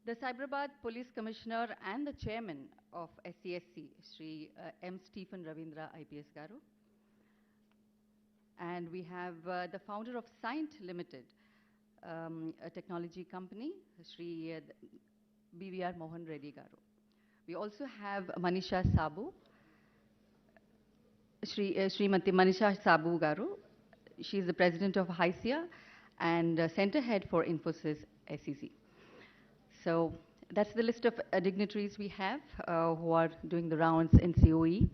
The Cyberabad Police Commissioner and the Chairman of SCSC, Sri M. Stephen Ravindra IPS Garu. And we have the founder of Scient Limited, a technology company, Sri BVR Mohan Reddy Garu. We also have Manisha Sabu, Srimati Manisha Sabu Garu. She is the president of HICIA and center head for Infosys SEC. So that's the list of dignitaries we have who are doing the rounds in COE.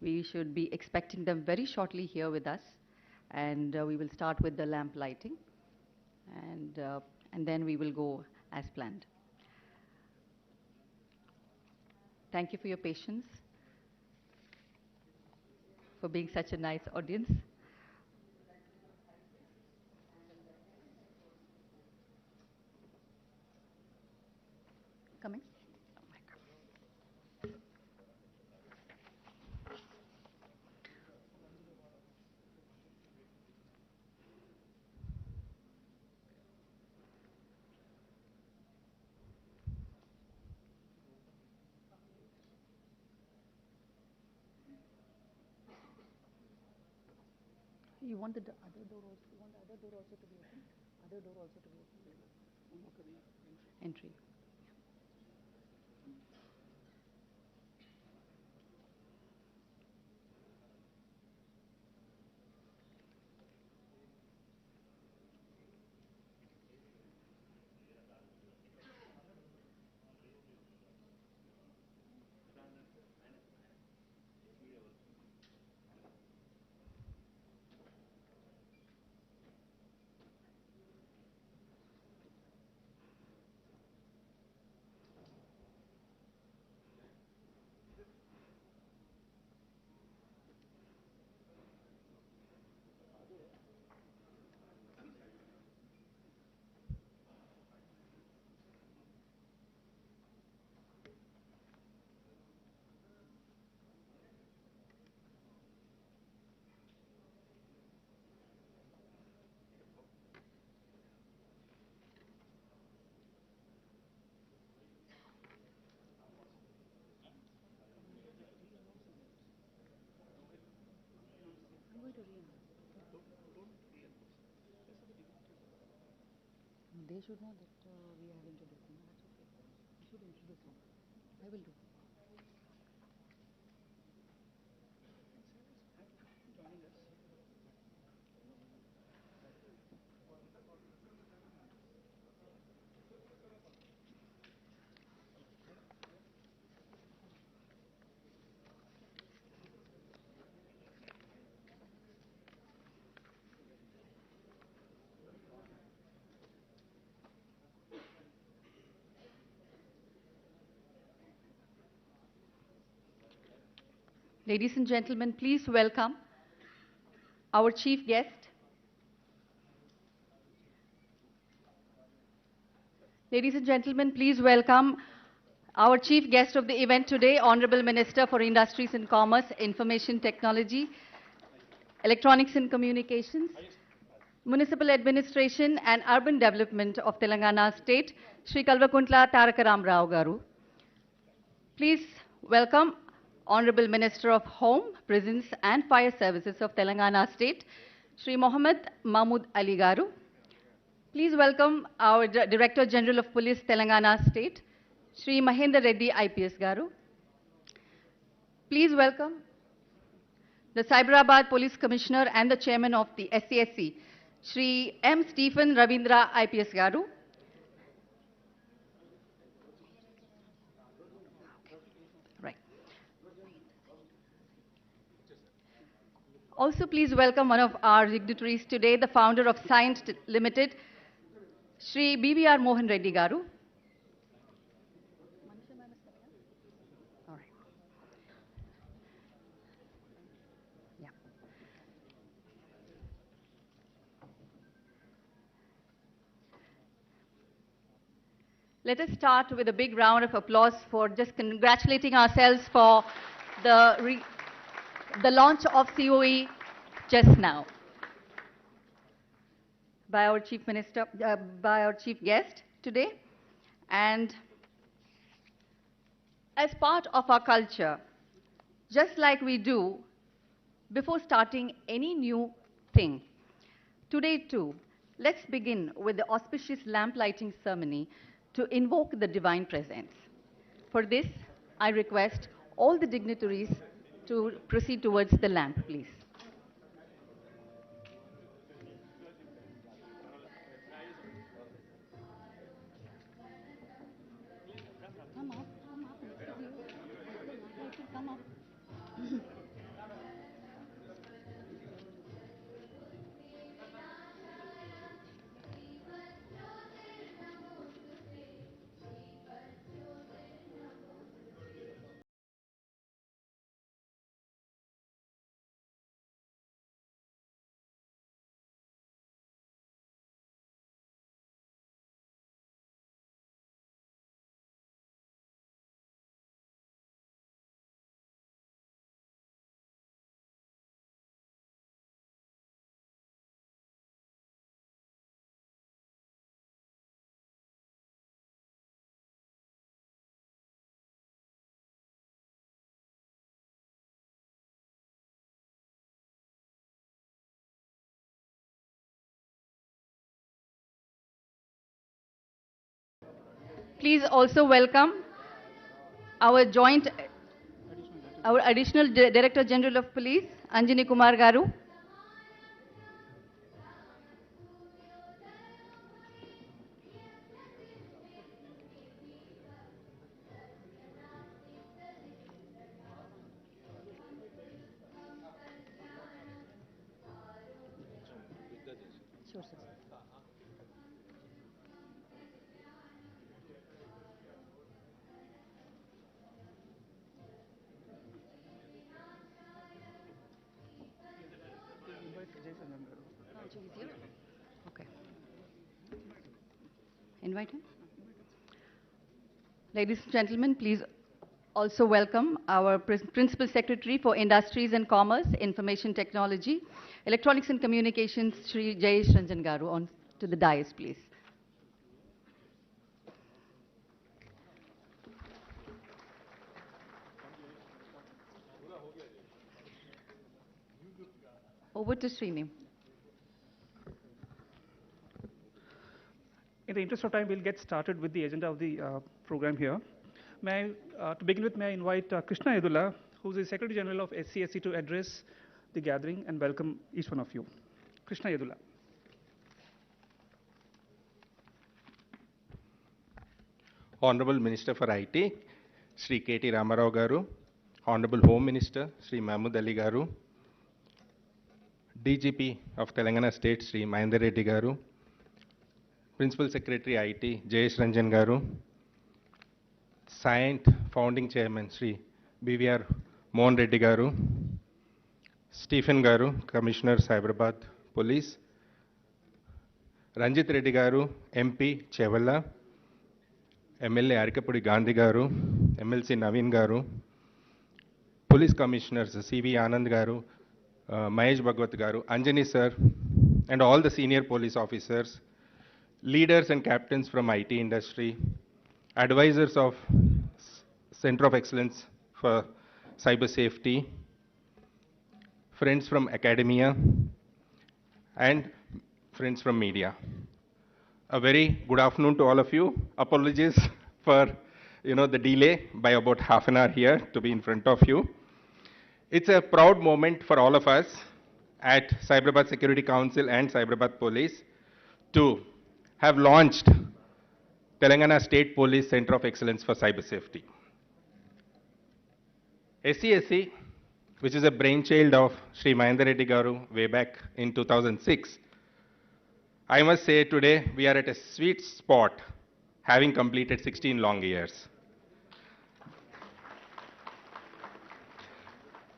We should be expecting them very shortly here with us. And we will start with the lamp lighting. And then we will go as planned. Thank you for your patience, for being such a nice audience. Coming? Oh my God. You want the other door also? You want the other door also to be open? Other door also to be open? Entry. They should know that we have introduced them. That's okay. You should introduce them. I will do. Ladies and gentlemen, please welcome our chief guest. Ladies and gentlemen, please welcome our chief guest of the event today, Honorable Minister for Industries and Commerce, Information Technology, Electronics and Communications, Municipal Administration and Urban Development of Telangana State, Shri Kalvakuntla Tarakaram Rao Garu. Please welcome Honorable Minister of Home, Prisons and Fire Services of Telangana State, Shri Mohammed Mahmood Ali Garu. Please welcome our Director General of Police, Telangana State, Shri Mahendra Reddy IPS Garu. Please welcome the Cyberabad Police Commissioner and the Chairman of the SCSC, Shri M. Stephen Ravindra IPS Garu. Also, please welcome one of our dignitaries today, the founder of Scient Limited, Sri BVR Mohan Reddy Garu. All right. Yeah. Let us start with a big round of applause for just congratulating ourselves for the launch of COE just now by our chief guest today. And as part of our culture, just like we do before starting any new thing, today too, let's begin with the auspicious lamp lighting ceremony to invoke the divine presence. For this, I request all the dignitaries to proceed towards the lamp, please. Come up, Mr. View. Come up. Please also welcome our joint, our Additional Director General of Police, Anjani Kumar Garu. Sure, sir. Okay. Invite him. Ladies and gentlemen, please also welcome our Principal Secretary for Industries and Commerce, Information Technology, Electronics and Communications, Sri Jayesh Ranjan Garu, on to the dais, please. Over to Srini. In the interest of time, we'll get started with the agenda of the program here. To begin with, may I invite Krishna Yedula, who is the Secretary General of SCSC, to address the gathering and welcome each one of you. Krishna Yedula. Honorable Minister for IT, Sri KT Ramarao Garu, Honorable Home Minister, Sri Mahmood Ali Garu, DGP of Telangana State, Sri Mahendra Reddy Garu, Principal Secretary IT, Jayesh Ranjan Garu, Scient Founding Chairman, Sri BVR Mohan Reddy Garu, Stephen Garu, Commissioner Cyberabad Police, Ranjit Reddy Garu, MP Chevalla, MLA Arikapudi Gandhi Garu, MLC Naveen Garu, Police Commissioners CV Anand Garu, Mahesh Bhagwat Garu, Anjani Sir, and all the senior police officers, leaders and captains from IT industry, advisors of Center of Excellence for Cyber Safety, friends from academia, and friends from media. A very good afternoon to all of you. Apologies for the delay by about half an hour here to be in front of you. It's a proud moment for all of us at Cyberabad Security Council and Cyberabad Police to have launched Telangana State Police Center of Excellence for Cyber Safety. SCSC, which is a brainchild of Sri Mahendra Reddy Garu way back in 2006, I must say today we are at a sweet spot, having completed 16 long years.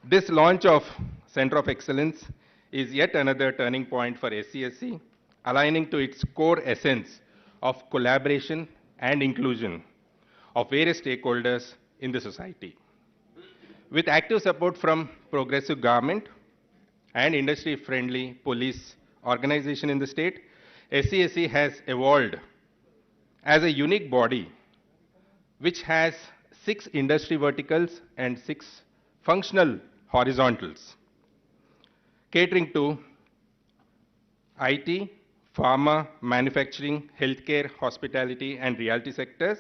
This launch of Center of Excellence is yet another turning point for SCSC, aligning to its core essence of collaboration and inclusion of various stakeholders in the society. With active support from progressive government and industry-friendly police organization in the state, SCSC has evolved as a unique body which has 6 industry verticals and 6 functional horizontals, catering to IT, pharma, manufacturing, healthcare, hospitality, and realty sectors,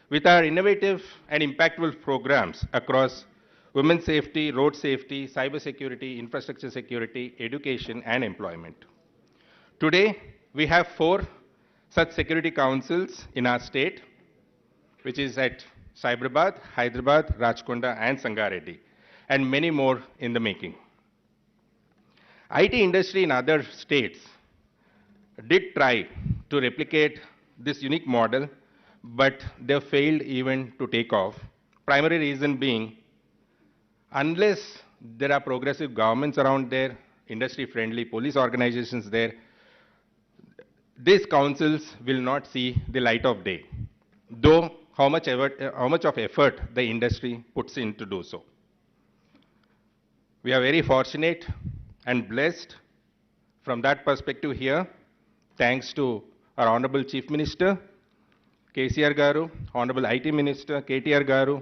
with our innovative and impactful programs across women's safety, road safety, cyber security, infrastructure security, education, and employment. Today, we have 4 such security councils in our state, which is at Cyberabad, Hyderabad, Rajkonda, and Sangareddy, and many more in the making. IT industry in other states did try to replicate this unique model, but they failed even to take off. Primary reason being, unless there are progressive governments around there, industry-friendly police organizations there, these councils will not see the light of day, though how much of effort the industry puts in to do so. We are very fortunate and blessed from that perspective here, thanks to our Honorable Chief Minister, KCR Garu, Honorable IT Minister, KTR Garu,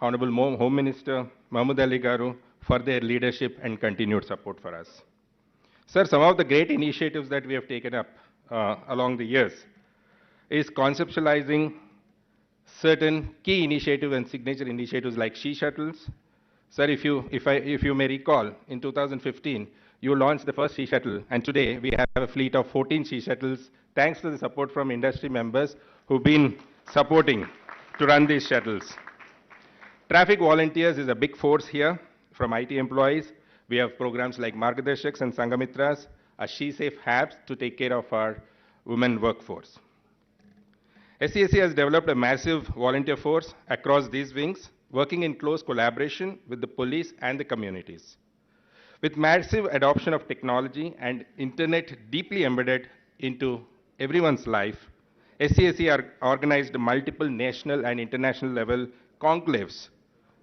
Honorable Home Minister, Mahmood Ali Garu, for their leadership and continued support for us. Sir, some of the great initiatives that we have taken up along the years is conceptualizing certain key initiatives and signature initiatives like She Shuttles. Sir, if you may recall, in 2015, you launched the first She Shuttle, and today we have a fleet of 14 She Shuttles, thanks to the support from industry members who've been supporting to run these shuttles. Traffic volunteers is a big force here from IT employees. We have programs like Margadharshaks and Sangamitras, a She Safe Hubs to take care of our women workforce. SCSC has developed a massive volunteer force across these wings, working in close collaboration with the police and the communities. With massive adoption of technology and internet deeply embedded into everyone's life, SCSC organized multiple national and international level conclaves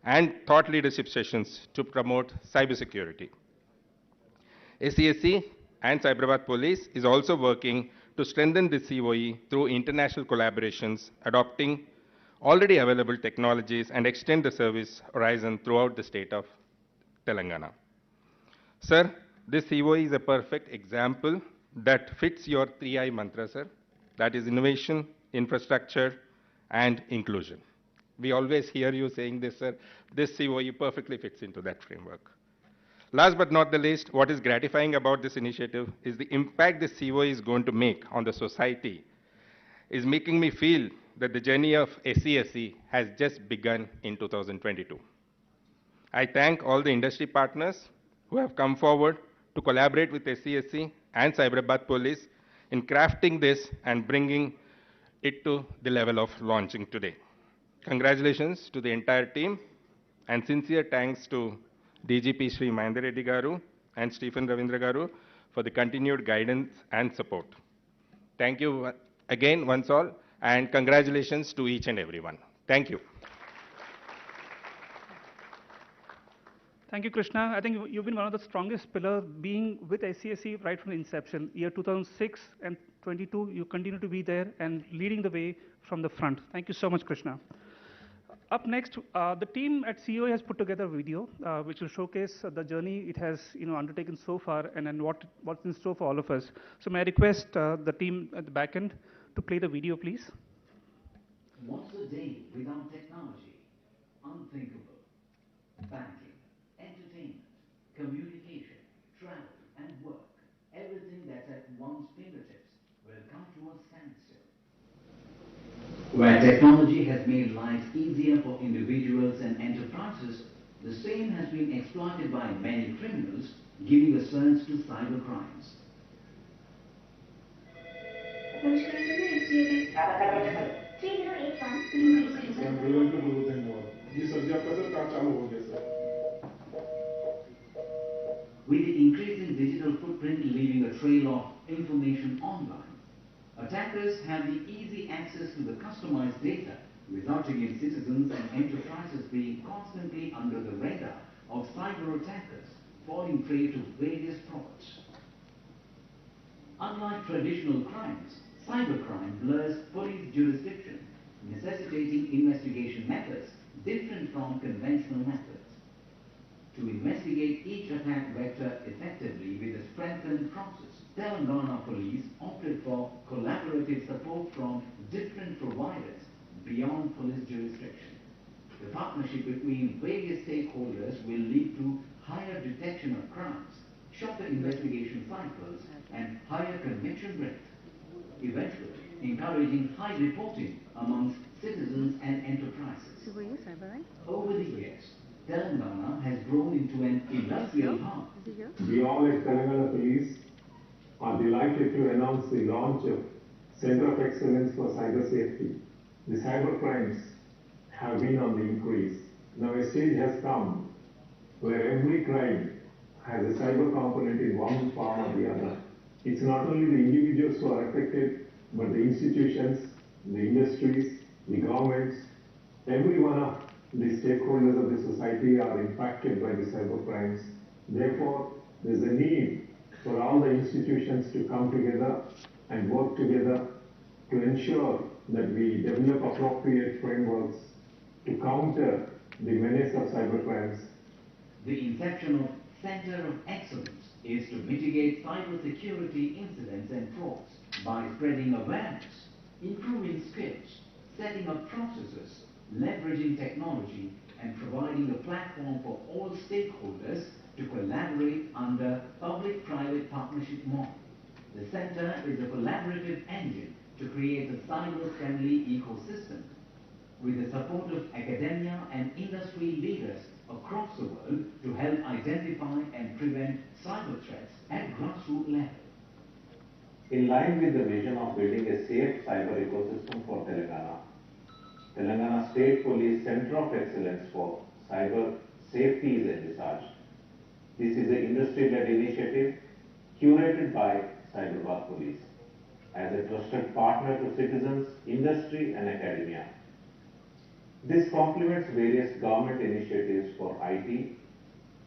and thought leadership sessions to promote cybersecurity. SCSC and Cyberabad Police is also working to strengthen the COE through international collaborations, adopting already available technologies and extend the service horizon throughout the state of Telangana. Sir, this COE is a perfect example that fits your 3I mantra, sir. That is innovation, infrastructure, and inclusion. We always hear you saying this, sir. This COE perfectly fits into that framework. Last but not the least, what is gratifying about this initiative is the impact this COE is going to make on the society is making me feel that the journey of SCSC has just begun in 2022. I thank all the industry partners who have come forward to collaborate with SCSC and Cyberabad Police in crafting this and bringing it to the level of launching today. Congratulations to the entire team, and sincere thanks to DGP Sri Mahendra Reddy Garu and Stephen Ravindra Garu for the continued guidance and support. Thank you again once all, and congratulations to each and everyone. Thank you. Thank you, Krishna. I think you've been one of the strongest pillars, being with SCSC right from the inception. Year 2006 and 22, you continue to be there and leading the way from the front. Thank you so much, Krishna. Up next, the team at COE has put together a video which will showcase the journey it has undertaken so far and what's in store for all of us. So may I request the team at the back end to play the video, please. What's a day without technology? Unthinkable. Banking, entertainment, communication, travel, and work. Everything that's at one's fingertips will come to a standstill. Where technology has made life easier for individuals and enterprises, the same has been exploited by many criminals, giving a surge to cyber crimes. With the increasing digital footprint leaving a trail of information online, attackers have the easy access to the customized data, resulting in citizens and enterprises being constantly under the radar of cyber attackers, falling prey to various frauds. Unlike traditional crimes, cybercrime blurs police jurisdiction, necessitating investigation methods different from conventional methods. To investigate each attack vector effectively with a strengthened process, Telangana Police opted for collaborative support from different providers beyond police jurisdiction. The partnership between various stakeholders will lead to higher detection of crimes, shorter investigation cycles, and higher conviction rate, eventually encouraging high reporting amongst citizens and enterprises. Over the years, Telangana has grown into an industrial hub. We all at Telangana Police are delighted to announce the launch of Center of Excellence for Cyber Safety. The cyber crimes have been on the increase. Now a stage has come where every crime has a cyber component in one form or the other. It's not only the individuals who are affected, but the institutions, the industries, the governments, every one of the stakeholders of the society are impacted by the cyber crimes. Therefore, there's a need for all the institutions to come together and work together to ensure that we develop appropriate frameworks to counter the menace of cyber crimes. The inception of Center of Excellence is to mitigate cybersecurity incidents and frauds by spreading awareness, improving skills, setting up processes, leveraging technology, and providing a platform for all stakeholders to collaborate under public-private partnership model. The center is a collaborative engine to create a cyber-friendly ecosystem. With the support of academia and industry leaders across the world to help identify and prevent cyber threats at grassroots level. In line with the vision of building a safe cyber ecosystem for Telangana, Telangana State Police Center of Excellence for Cyber Safety is envisaged. This is an industry-led initiative curated by Cyberabad Police as a trusted partner to citizens, industry and academia. This complements various government initiatives for IT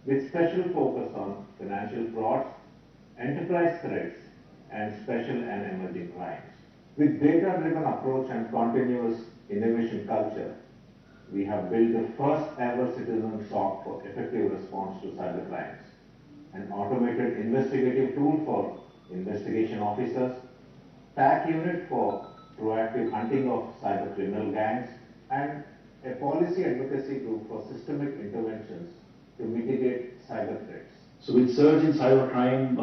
with special focus on financial frauds, enterprise threats and special and emerging crimes. With data-driven approach and continuous innovation culture, we have built the first ever citizen SOC for effective response to cyber crimes, an automated investigative tool for investigation officers, TAC unit for proactive hunting of cyber criminal gangs, and a policy advocacy group for systemic interventions to mitigate cyber threats. So with surge in cybercrime,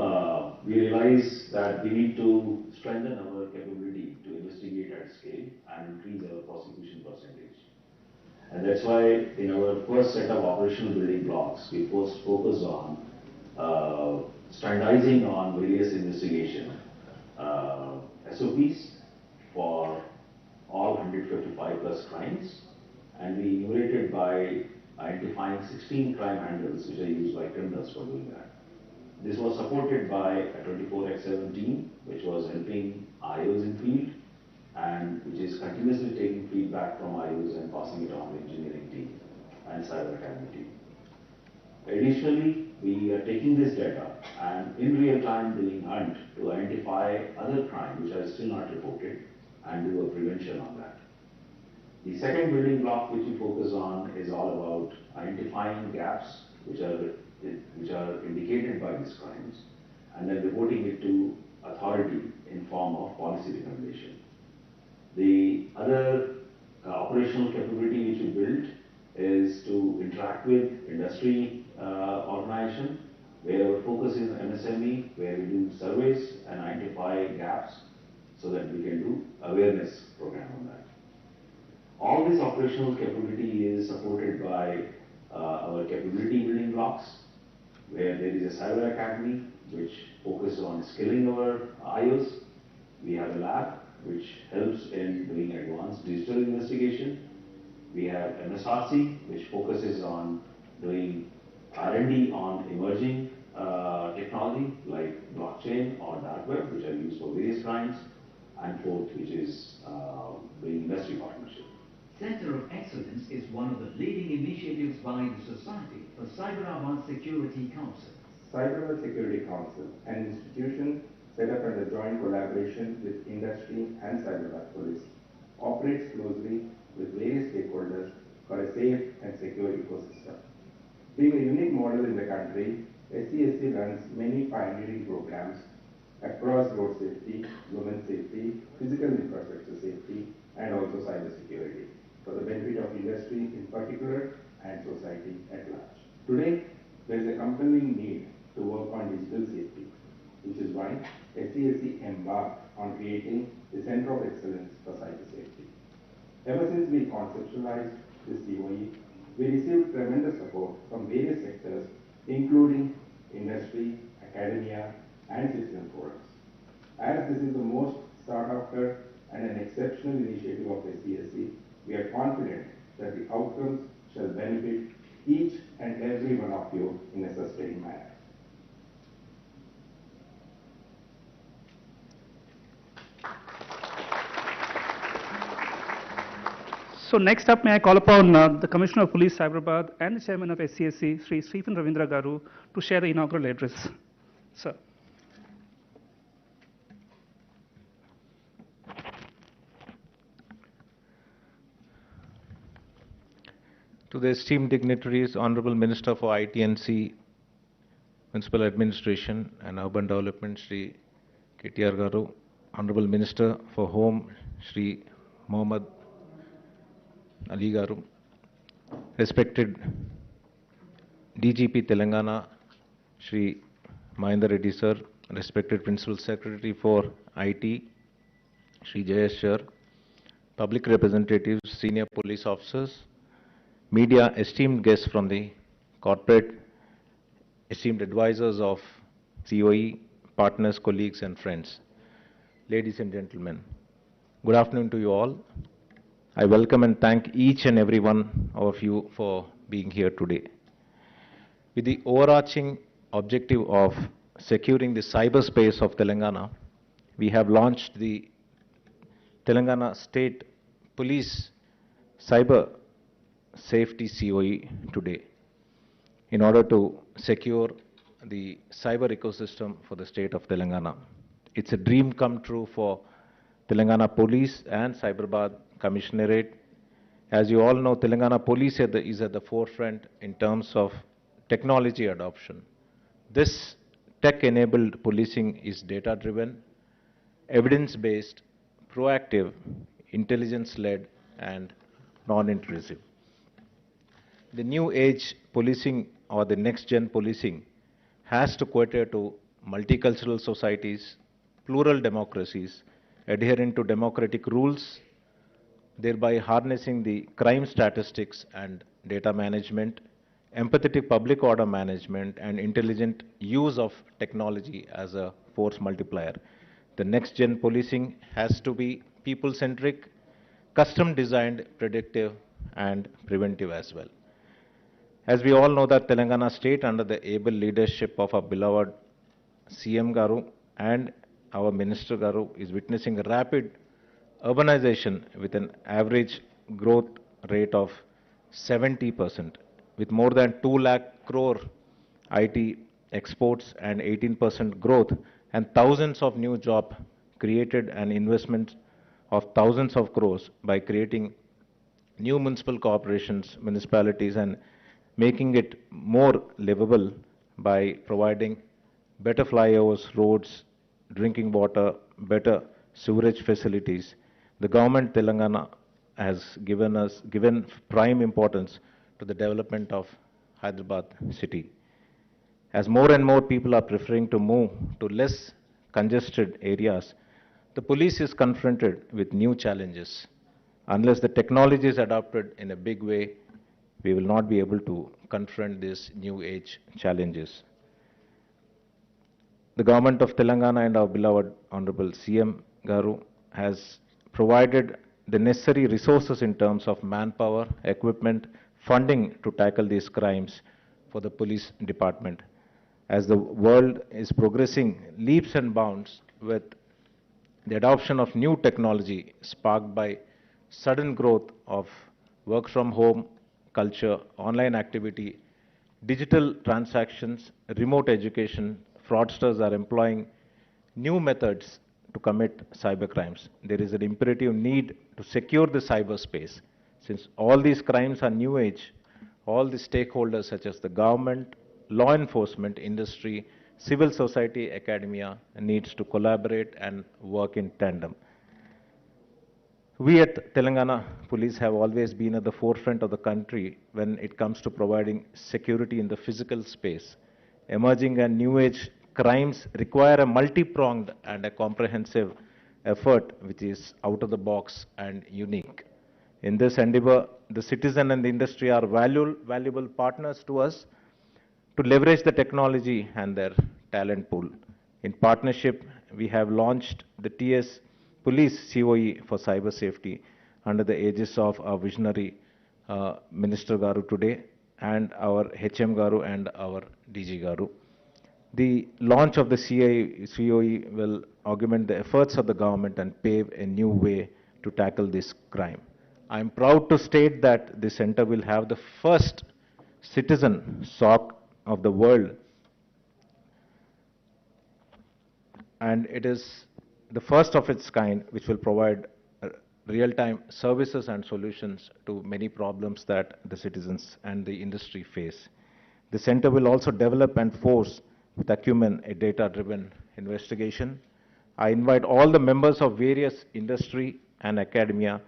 we realize that we need to strengthen our capability to investigate at scale and increase our prosecution percentage. And that's why in our first set of operational building blocks, we first focus on standardizing on various investigation SOPs for all 155 plus crimes, and we enumerated by identifying 16 crime handles which are used by criminals for doing that. This was supported by a 24x7 team which was helping IOs in field and which is continuously taking feedback from IOs and passing it on to engineering team and cyber academy team. Additionally, we are taking this data and in real time doing hunt to identify other crimes which are still not reported and do a prevention on that. The second building block which we focus on is all about identifying gaps which are indicated by these crimes and then reporting it to authority in form of policy recommendation. The other operational capability which we built is to interact with industry organization where our focus is MSME, where we do surveys and identify gaps so that we can do awareness program on that. All this operational capability is supported by our capability building blocks, where there is a cyber academy which focuses on skilling our IOs. We have a lab which helps in doing advanced digital investigation. We have MSRC which focuses on doing R&D on emerging technology like blockchain or dark web, which are used for various crimes. And fourth, which is doing industry partnership. Center of Excellence is one of the leading initiatives by the Society for Cyberabad Security Council. Cyberabad Security Council, an institution set up under joint collaboration with industry and Cyberabad Police, operates closely with various stakeholders for a safe and secure ecosystem. Being a unique model in the country, SCSC runs many pioneering programs across road safety, women safety, physical infrastructure safety, and also cyber security for the benefit of industry in particular and society at large. Today, there is a compelling need to work on digital safety, which is why SCSC embarked on creating the Center of Excellence for Cyber Safety. Ever since we conceptualized this COE, we received tremendous support from various sectors, including industry, academia, and citizen forums. As this is the most sought after and an exceptional initiative of SCSC, we are confident that the outcomes shall benefit each and every one of you in a sustained manner. So next up, may I call upon the Commissioner of Police, Cyberabad, and the Chairman of SCSC, Sri Stephen Ravindra Garu, to share the inaugural address. Sir. To the esteemed dignitaries, Honorable Minister for IT&C, Municipal Administration and Urban Development, Sri KTR Garu, Honorable Minister for Home, Sri Mohammad Ali Garu, respected DGP Telangana, Sri Mahendra Reddy Sir, respected Principal Secretary for IT, Sri Jayesh Sir, public representatives, senior police officers, media, esteemed guests from the corporate, esteemed advisors of COE, partners, colleagues, and friends. Ladies and gentlemen, good afternoon to you all. I welcome and thank each and every one of you for being here today. With the overarching objective of securing the cyberspace of Telangana, we have launched the Telangana State Police Cyber Safety COE today in order to secure the cyber ecosystem for the state of Telangana. It's a dream come true for Telangana Police and Cyberabad Commissionerate. As you all know, Telangana Police is at the forefront in terms of technology adoption. This tech-enabled policing is data-driven, evidence-based, proactive, intelligence-led, and non-intrusive. The new age policing or the next-gen policing has to cater to multicultural societies, plural democracies, adhering to democratic rules, thereby harnessing the crime statistics and data management, empathetic public order management, and intelligent use of technology as a force multiplier. The next-gen policing has to be people-centric, custom-designed, predictive, and preventive as well. As we all know that Telangana state, under the able leadership of our beloved CM Garu and our Minister Garu, is witnessing a rapid urbanization with an average growth rate of 70%, with more than 2 lakh crore IT exports and 18% growth, and thousands of new jobs created and investments of thousands of crores by creating new municipal corporations, municipalities, and making it more livable by providing better flyovers, roads, drinking water, better sewerage facilities. The government Telangana has given prime importance to the development of Hyderabad city. As more and more people are preferring to move to less congested areas, the police is confronted with new challenges. Unless the technology is adopted in a big way, we will not be able to confront these new age challenges. The government of Telangana and our beloved Honorable CM Garu has provided the necessary resources in terms of manpower, equipment, funding to tackle these crimes for the police department. As the world is progressing leaps and bounds with the adoption of new technology sparked by sudden growth of work from home culture, online activity, digital transactions, remote education, fraudsters are employing new methods to commit cyber crimes. There is an imperative need to secure the cyberspace. Since all these crimes are new age, all the stakeholders such as the government, law enforcement, industry, civil society, academia needs to collaborate and work in tandem. We at Telangana Police have always been at the forefront of the country when it comes to providing security in the physical space. Emerging and new age crimes require a multi-pronged and a comprehensive effort which is out of the box and unique. In this endeavor, the citizen and the industry are valuable partners to us to leverage the technology and their talent pool. In partnership, we have launched the TS Police COE for cyber safety under the aegis of our visionary Minister Garu today and our HM Garu and our DG Garu. The launch of the COE will augment the efforts of the government and pave a new way to tackle this crime. I am proud to state that the center will have the first citizen SOC of the world, and it is the first of its kind which will provide real-time services and solutions to many problems that the citizens and the industry face. The center will also develop and force with acumen a data-driven investigation. I invite all the members of various industry and academia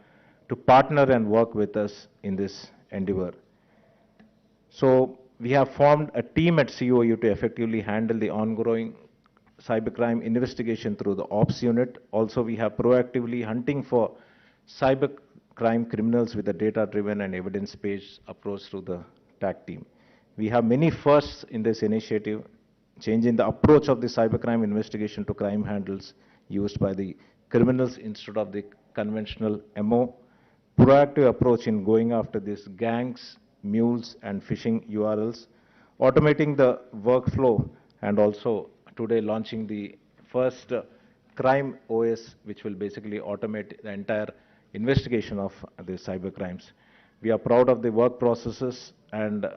to partner and work with us in this endeavor. So we have formed a team at COU to effectively handle the ongoing cybercrime investigation through the Ops unit. Also, we have proactively hunting for cybercrime criminals with a data-driven and evidence-based approach through the TAC team. We have many firsts in this initiative, changing the approach of the cybercrime investigation to crime handles used by the criminals instead of the conventional MO. Proactive approach in going after these gangs, mules, and phishing URLs, automating the workflow, and also today launching the first crime OS, which will basically automate the entire investigation of the cyber crimes. We are proud of the work processes and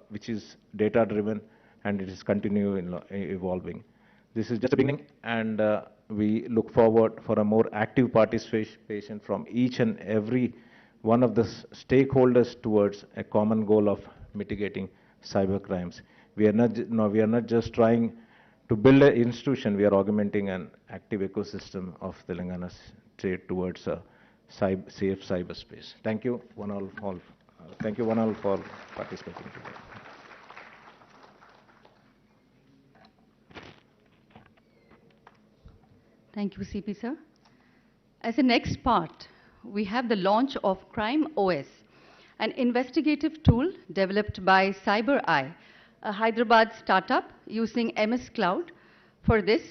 which is data driven, and it is continuing evolving. This is just a beginning, and we look forward for a more active participation from each and every one of the stakeholders towards a common goal of mitigating cyber crimes. We are not just trying to build an institution, we are augmenting an active ecosystem of Telangana state towards a safe cyberspace. Thank you one all for participating today. Thank you, CP sir. As the next part, we have the launch of Crime OS, an investigative tool developed by CyberEye, a Hyderabad startup using MS Cloud. For this,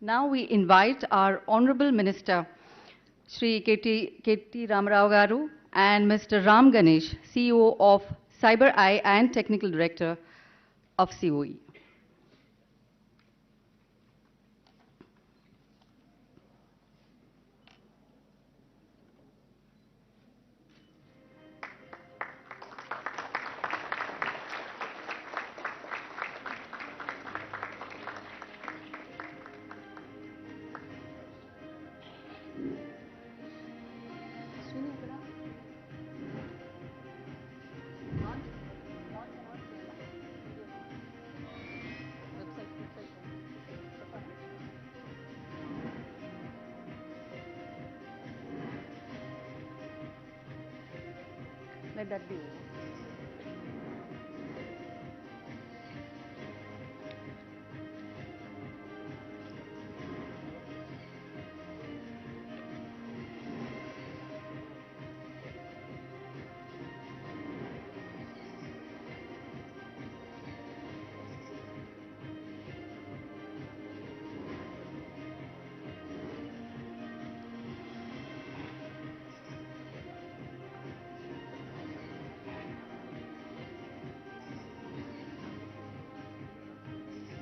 now we invite our Honorable Minister, Shri KT Ramarao Garu, and Mr. Ram Ganesh, CEO of CyberEye and Technical Director of COE. Let that be over.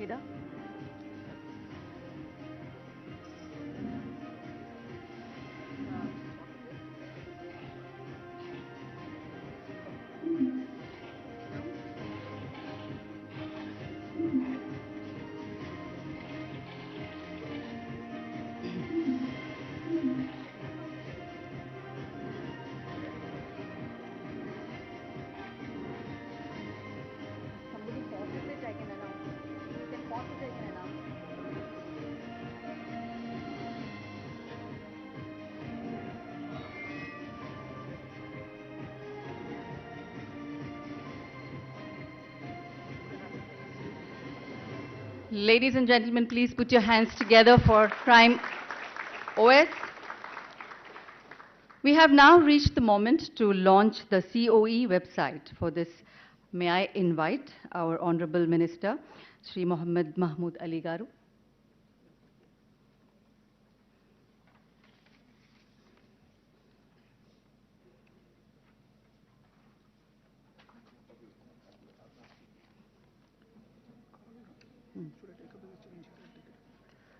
Hida? Ladies and gentlemen, please put your hands together for Crime OS. We have now reached the moment to launch the COE website. For this, may I invite our Honorable Minister, Shri Mahmood Ali Garu.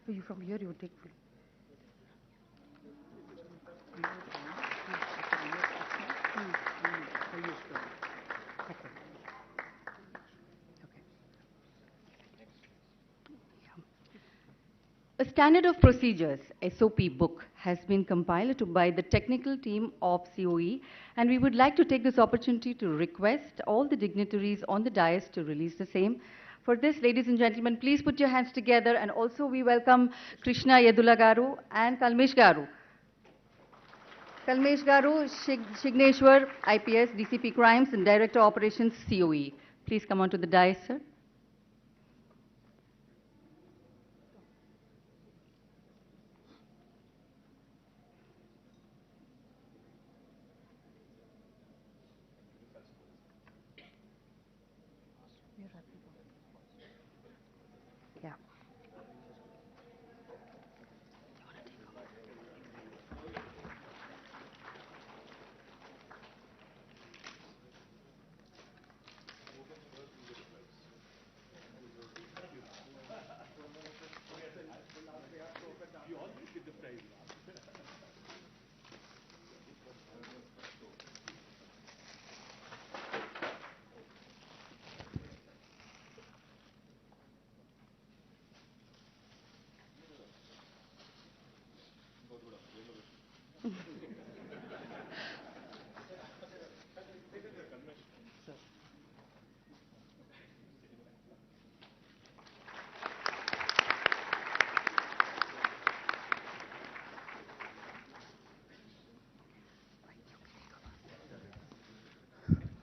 You from here, you take full. A standard of procedures, SOP book, has been compiled by the technical team of COE, and we would like to take this opportunity to request all the dignitaries on the dais to release the same. For this, ladies and gentlemen, please put your hands together, and also we welcome Krishna Yedula Garu and Kalmesh Garu. Kalmesh Garu, Shigneshwar, IPS, DCP Crimes, and Director Operations, COE. Please come on to the dais, sir. Yeah.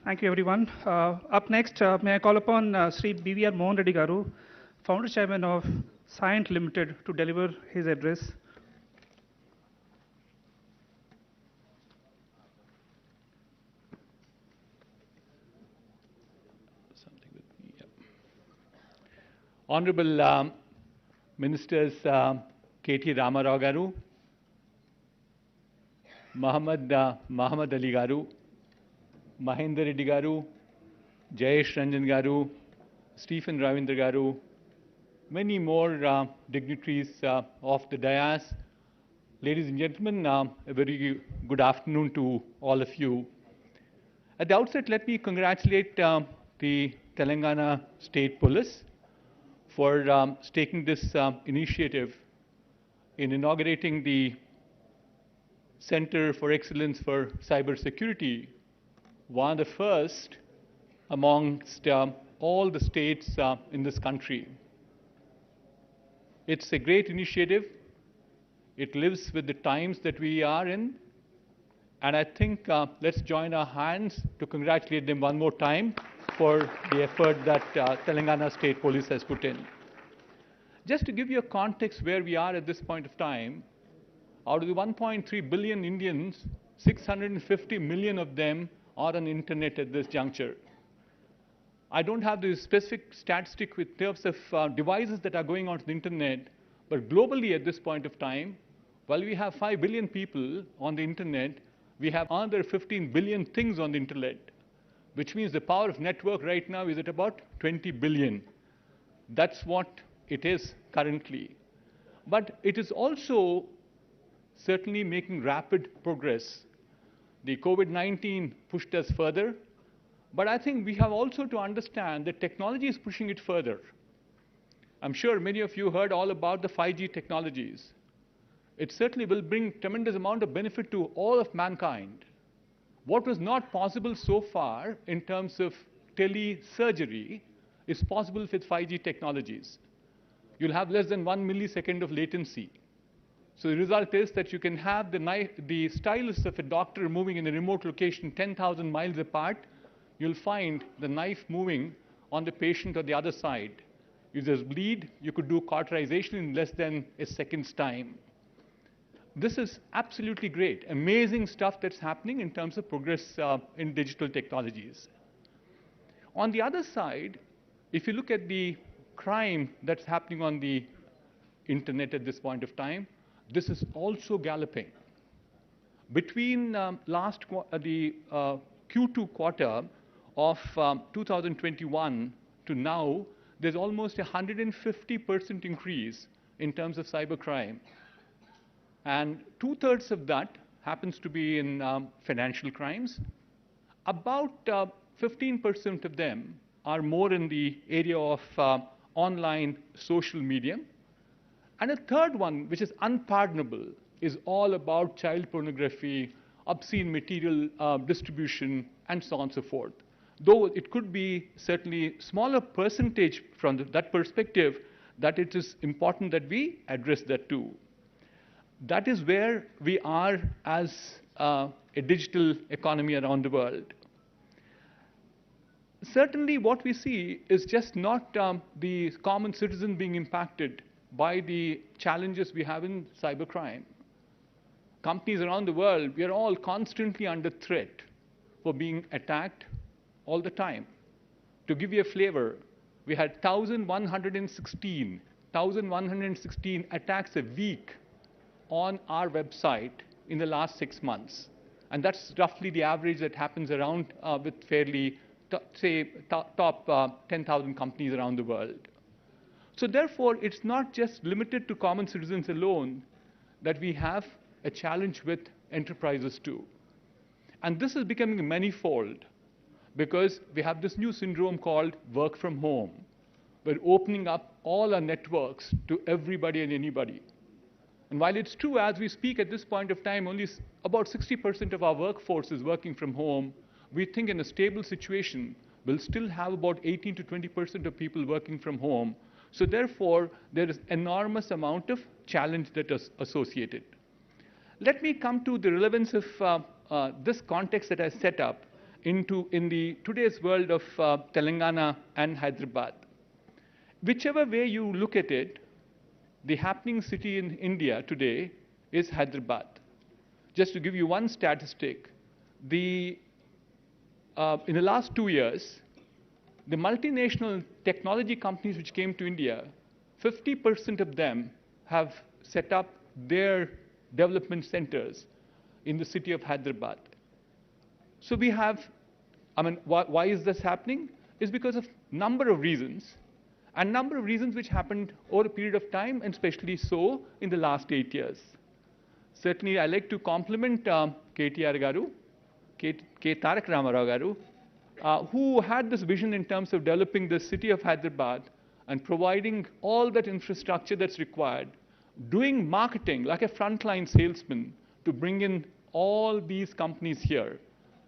Thank you, everyone. Up next, may I call upon Sri BVR Mohan Reddy Garu, Founder Chairman of Scient Limited, to deliver his address. Honorable Ministers KT Ramarao Garu, Muhammad Ali Garu, Mahendra Reddy Garu, Jayesh Ranjan Garu, Stephen Ravindra Garu, many more dignitaries of the dais. Ladies and gentlemen, a very good afternoon to all of you. At the outset, let me congratulate the Telangana State Police for taking this initiative in inaugurating the Center for Excellence for Cyber Security, one of the first amongst all the states in this country. It's a great initiative. It lives with the times that we are in. And I think let's join our hands to congratulate them one more time for the effort that Telangana State Police has put in. Just to give you a context where we are at this point of time, out of the 1.3 billion Indians, 650 million of them are on the internet at this juncture. I don't have the specific statistic with terms of devices that are going onto the internet, but globally at this point of time, while we have 5 billion people on the internet, we have another 15 billion things on the internet, which means the power of network right now is at about 20 billion. That's what it is currently. But it is also certainly making rapid progress. The COVID-19 pushed us further, but I think we have also to understand that technology is pushing it further. I'm sure many of you heard all about the 5G technologies. It certainly will bring tremendous amount of benefit to all of mankind. What was not possible so far in terms of telesurgery is possible with 5G technologies. You'll have less than 1 millisecond of latency. So the result is that you can have the stylus of a doctor moving in a remote location 10,000 miles apart. You'll find the knife moving on the patient on the other side. users bleed, you could do cauterization in less than a second's time. This is absolutely great, amazing stuff that's happening in terms of progress in digital technologies. On the other side, if you look at the crime that's happening on the internet at this point of time, this is also galloping. Between the Q2 quarter of 2021 to now, there's almost a 150% increase in terms of cybercrime. And 2/3 of that happens to be in financial crimes. About 15% of them are more in the area of online social media. And a third one, which is unpardonable, is all about child pornography, obscene material distribution, and so on and so forth. Though it could be certainly smaller percentage from that perspective, that it is important that we address that too. That is where we are as a digital economy around the world. Certainly what we see is just not the common citizen being impacted by the challenges we have in cybercrime. Companies around the world, we are all constantly under threat for being attacked all the time. To give you a flavor, we had 1,116 attacks a week on our website in the last 6 months. And that's roughly the average that happens around with fairly, top 10,000 companies around the world. So therefore, it's not just limited to common citizens alone that we have a challenge with enterprises too. And this is becoming manifold because we have this new syndrome called work from home. We're opening up all our networks to everybody and anybody. And while it's true, as we speak at this point of time, only about 60% of our workforce is working from home, we think in a stable situation, we'll still have about 18 to 20% of people working from home. So therefore, there is enormous amount of challenge that is associated. Let me come to the relevance of this context that I set up in the today's world of Telangana and Hyderabad. Whichever way you look at it, the happening city in India today is Hyderabad. Just to give you one statistic, in the last 2 years, the multinational technology companies which came to India, 50% of them have set up their development centers in the city of Hyderabad. So we have, why is this happening? It's because of number of reasons, and number of reasons which happened over a period of time, and especially so in the last 8 years. Certainly, I like to compliment KTR garu, K. Tarak Ramarao garu, who had this vision in terms of developing the city of Hyderabad and providing all that infrastructure that's required, doing marketing like a frontline salesman to bring in all these companies here.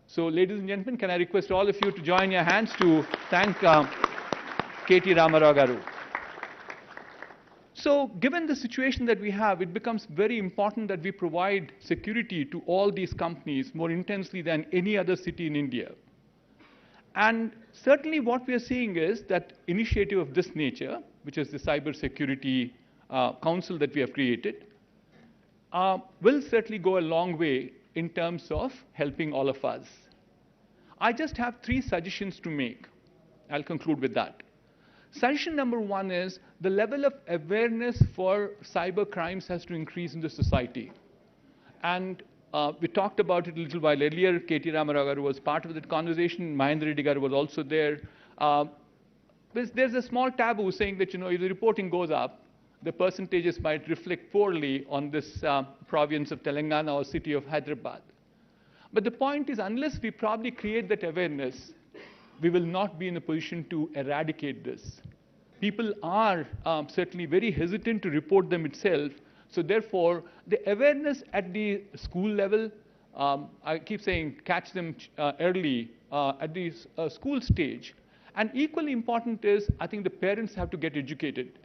So, ladies and gentlemen, can I request all of you to join your hands to thank KT Ramarao garu. So, given the situation that we have, it becomes very important that we provide security to all these companies more intensely than any other city in India. And certainly what we are seeing is that initiative of this nature, which is the Cyber Security Council that we have created, will certainly go a long way in terms of helping all of us. I just have 3 suggestions to make. I'll conclude with that. Suggestion number 1 is the level of awareness for cyber crimes has to increase in the society. And we talked about it a little while earlier. KT Ramarao garu was part of that conversation. Mahendra Reddy garu was also there. There's a small taboo saying that, if the reporting goes up, the percentages might reflect poorly on this province of Telangana or city of Hyderabad. But the point is, unless we probably create that awareness, we will not be in a position to eradicate this. People are certainly very hesitant to report them itself. So therefore, the awareness at the school level, I keep saying catch them early at the school stage. And equally important is, I think the parents have to get educated.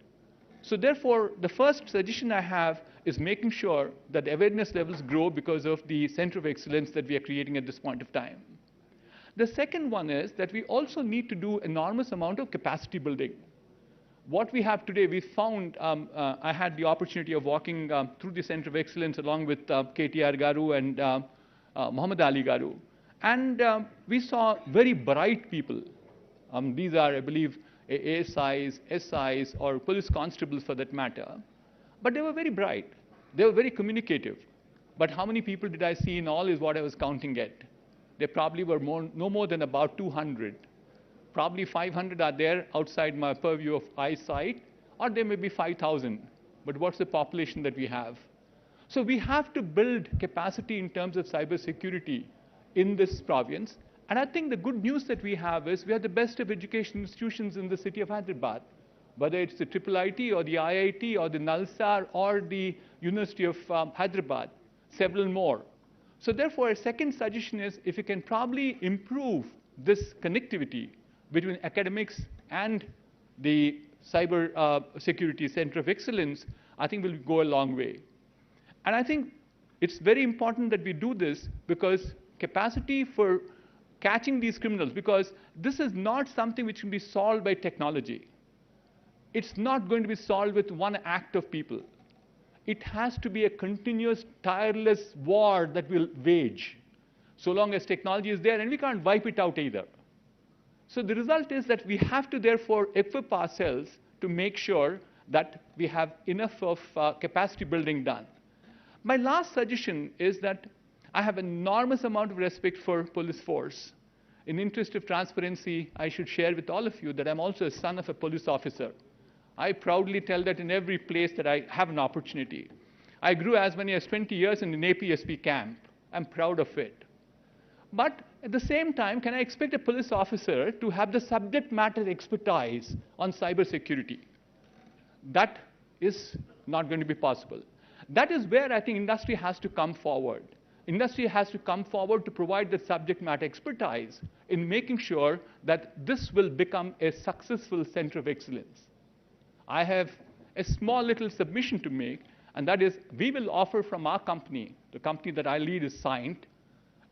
So therefore, the first suggestion I have is making sure that the awareness levels grow because of the center of excellence that we are creating at this point of time. The second one is that we also need to do enormous amount of capacity building. what we have today, we found, I had the opportunity of walking through the Center of Excellence along with KTR Garu and Muhammad Ali Garu. And we saw very bright people. These are, I believe, ASIs, SIs, or police constables for that matter. But they were very bright. They were very communicative. But how many people did I see in all is what I was counting at. There probably were no more than about 200. Probably 500 are there outside my purview of eyesight, or there may be 5,000. But what's the population that we have? So we have to build capacity in terms of cybersecurity in this province. And I think the good news that we have is we have the best of education institutions in the city of Hyderabad, whether it's the IIIT or the IIT or the Nalsar or the University of Hyderabad, several more. So therefore, a second suggestion is if you can probably improve this connectivity between academics and the cyber security center of excellence, I think we'll go a long way. And I think it's very important that we do this because capacity for catching these criminals, because this is not something which can be solved by technology. It's not going to be solved with one act of people. It has to be a continuous, tireless war that we'll wage, so long as technology is there, and we can't wipe it out either. So the result is that we have to therefore equip ourselves to make sure that we have enough of capacity building done. My last suggestion is that I have an enormous amount of respect for police force. In interest of transparency, I should share with all of you that I'm also a son of a police officer. I proudly tell that in every place that I have an opportunity. I grew as many as 20 years in an APSP camp. I'm proud of it. But at the same time, can I expect a police officer to have the subject matter expertise on cybersecurity? That is not going to be possible. That is where I think industry has to come forward. Industry has to come forward to provide the subject matter expertise in making sure that this will become a successful center of excellence. I have a small little submission to make, and that is we will offer from our company, the company that I lead is Signed,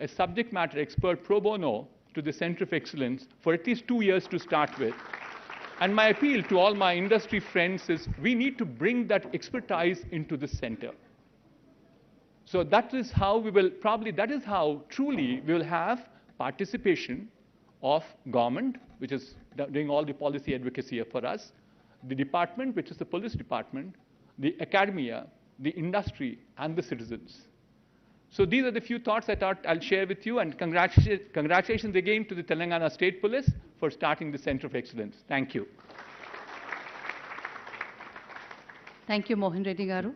a subject matter expert pro bono to the Center of Excellence for at least 2 years to start with. And my appeal to all my industry friends is we need to bring that expertise into the center. So that is how we will that is how truly we will have participation of government, which is doing all the policy advocacy for us, the department, which is the police department, the academia, the industry, and the citizens. So these are the few thoughts I thought I'll share with you, and congratulations again to the Telangana State Police for starting the Center of Excellence. Thank you. Thank you, Mohan Reddy Garu.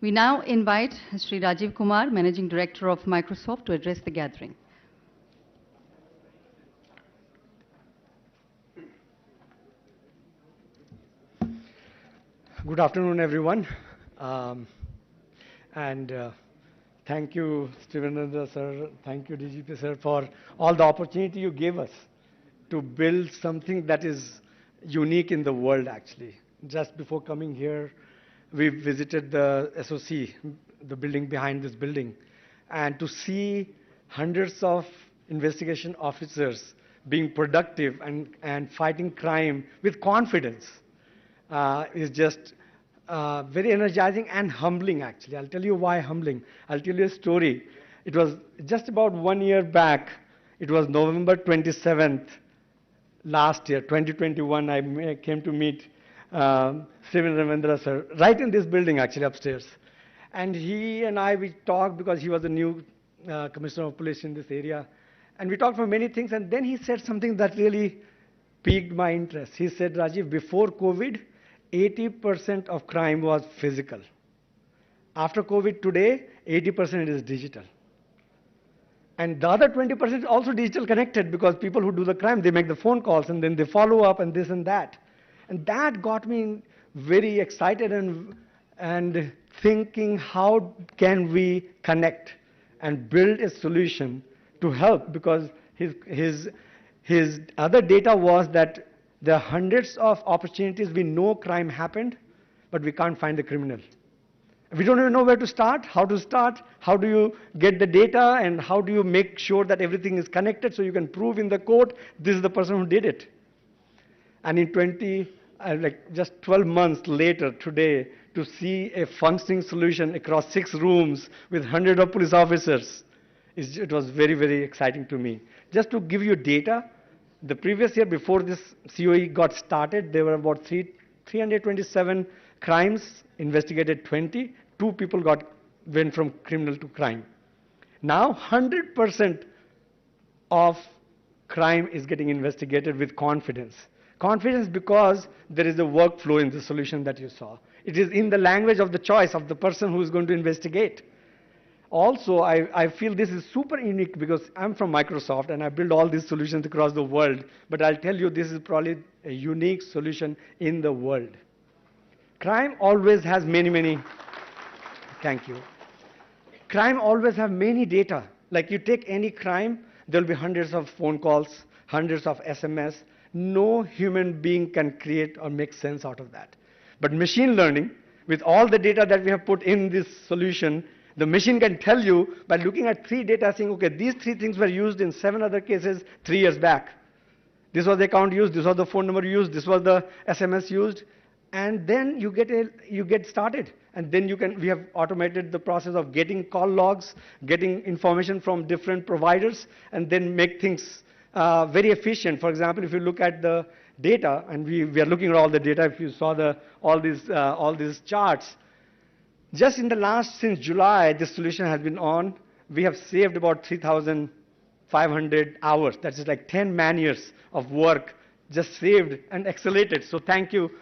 We now invite Sri Rajiv Kumar, Managing Director of Microsoft, to address the gathering. Good afternoon, everyone. Thank you, Stevenendra sir, thank you, DGP sir, for all the opportunity you gave us to build something that is unique in the world, actually. Just before coming here, we visited the SOC, the building behind this building, and to see hundreds of investigation officers being productive and fighting crime with confidence is just very energizing and humbling, actually. I'll tell you why humbling. I'll tell you a story. It was just about 1 year back. It was November 27th last year, 2021. I came to meet Steven Ravindra sir, right in this building, actually, upstairs. And he and I, we talked because he was the new Commissioner of Police in this area. And we talked for many things. And then he said something that really piqued my interest. He said, Rajiv, before COVID, 80% of crime was physical. After COVID today, 80% is digital. And the other 20% is also digital connected because people who do the crime, they make the phone calls and then they follow up and this and that. And that got me very excited and thinking, how can we connect and build a solution to help? Because his other data was that there are hundreds of opportunities. We know crime happened, but we can't find the criminal. We don't even know where to start, how do you get the data, and how do you make sure that everything is connected so you can prove in the court this is the person who did it. And in like just 12 months later today, to see a functioning solution across 6 rooms with 100 of police officers, it was very, very exciting to me. Just to give you data, the previous year before this COE got started, there were about 327 crimes, investigated 20, 2 people went from criminal to crime. Now 100% of crime is getting investigated with confidence. Confidence because there is a workflow in the solution that you saw. It is in the language of the choice of the person who is going to investigate. Also, I feel this is super unique because I'm from Microsoft and I build all these solutions across the world, but I'll tell you this is probably a unique solution in the world. Crime always has many, thank you. Crime always have many data. Like you take any crime, there'll be hundreds of phone calls, hundreds of SMS. No human being can create or make sense out of that. But machine learning, with all the data that we have put in this solution, the machine can tell you by looking at 3 data saying, okay, these 3 things were used in 7 other cases 3 years back. This was the account used, this was the phone number used, this was the SMS used, and then you get started. And then we have automated the process of getting call logs, getting information from different providers, and then make things very efficient. For example, if you look at the data, and we are looking at all the data, if you saw all these charts, just in the since July, this solution has been on. We have saved about 3,500 hours. That is like 10 man-years of work just saved and accelerated. So thank you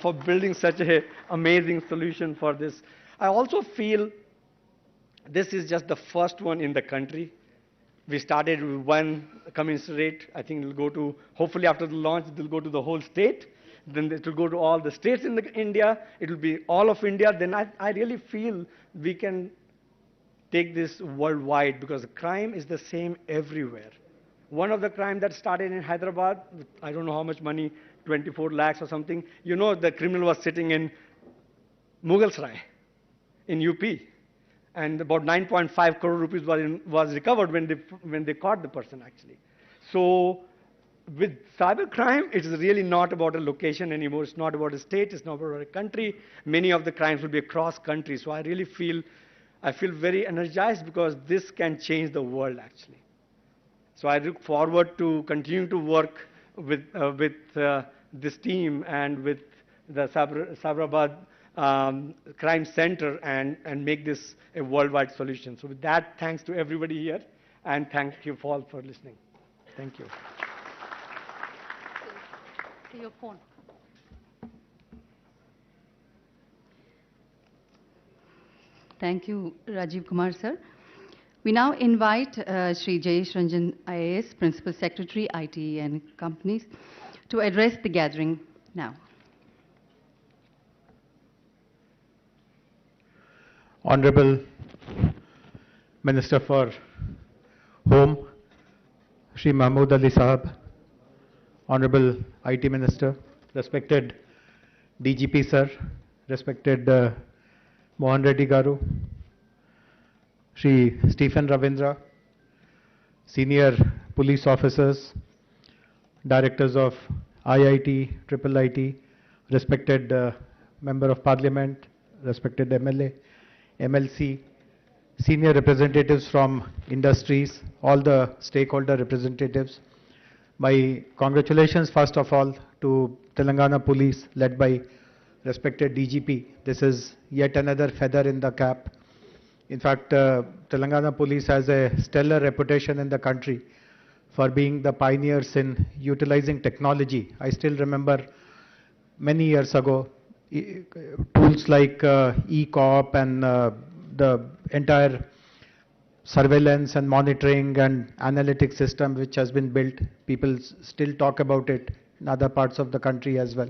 for building such an amazing solution for this. I also feel this is just the first one in the country. We started with one commissionerate. I think it will go to, hopefully after the launch, it will go to the whole state. Then it will go to all the states in India. It will be all of India. Then I really feel we can take this worldwide because crime is the same everywhere. One of the crime that started in Hyderabad, I don't know how much money, 24 lakhs or something. You know, the criminal was sitting in Mughalsarai in UP. And about 9.5 crore rupees was recovered when they caught the person, actually. So with cybercrime, it is really not about a location anymore. It's not about a state. It's not about a country. Many of the crimes will be across countries. So I really feel very energized because this can change the world, actually. So I look forward to continuing to work with this team and with the Cyberabad Crime Center and make this a worldwide solution. So with that, thanks to everybody here, and thank you all for listening. Thank you. Your phone. Thank you, Rajiv Kumar, sir. We now invite Shri Jayesh Ranjan IAS, Principal Secretary, IT and Companies, to address the gathering now. Honorable Minister for Home, Shri Mahmood Ali Sahab, Honorable IT Minister, respected DGP sir, respected Mohan Reddy Garu, Shri Stephen Ravindra, senior police officers, directors of IIT, Triple IT, respected Member of Parliament, respected MLA, MLC, senior representatives from industries, all the stakeholder representatives. My congratulations first of all to Telangana Police led by respected DGP. This is yet another feather in the cap. In fact, Telangana Police has a stellar reputation in the country for being the pioneers in utilizing technology. I still remember many years ago, tools like e-cop and the entire surveillance and monitoring and analytics system which has been built. People still talk about it in other parts of the country as well.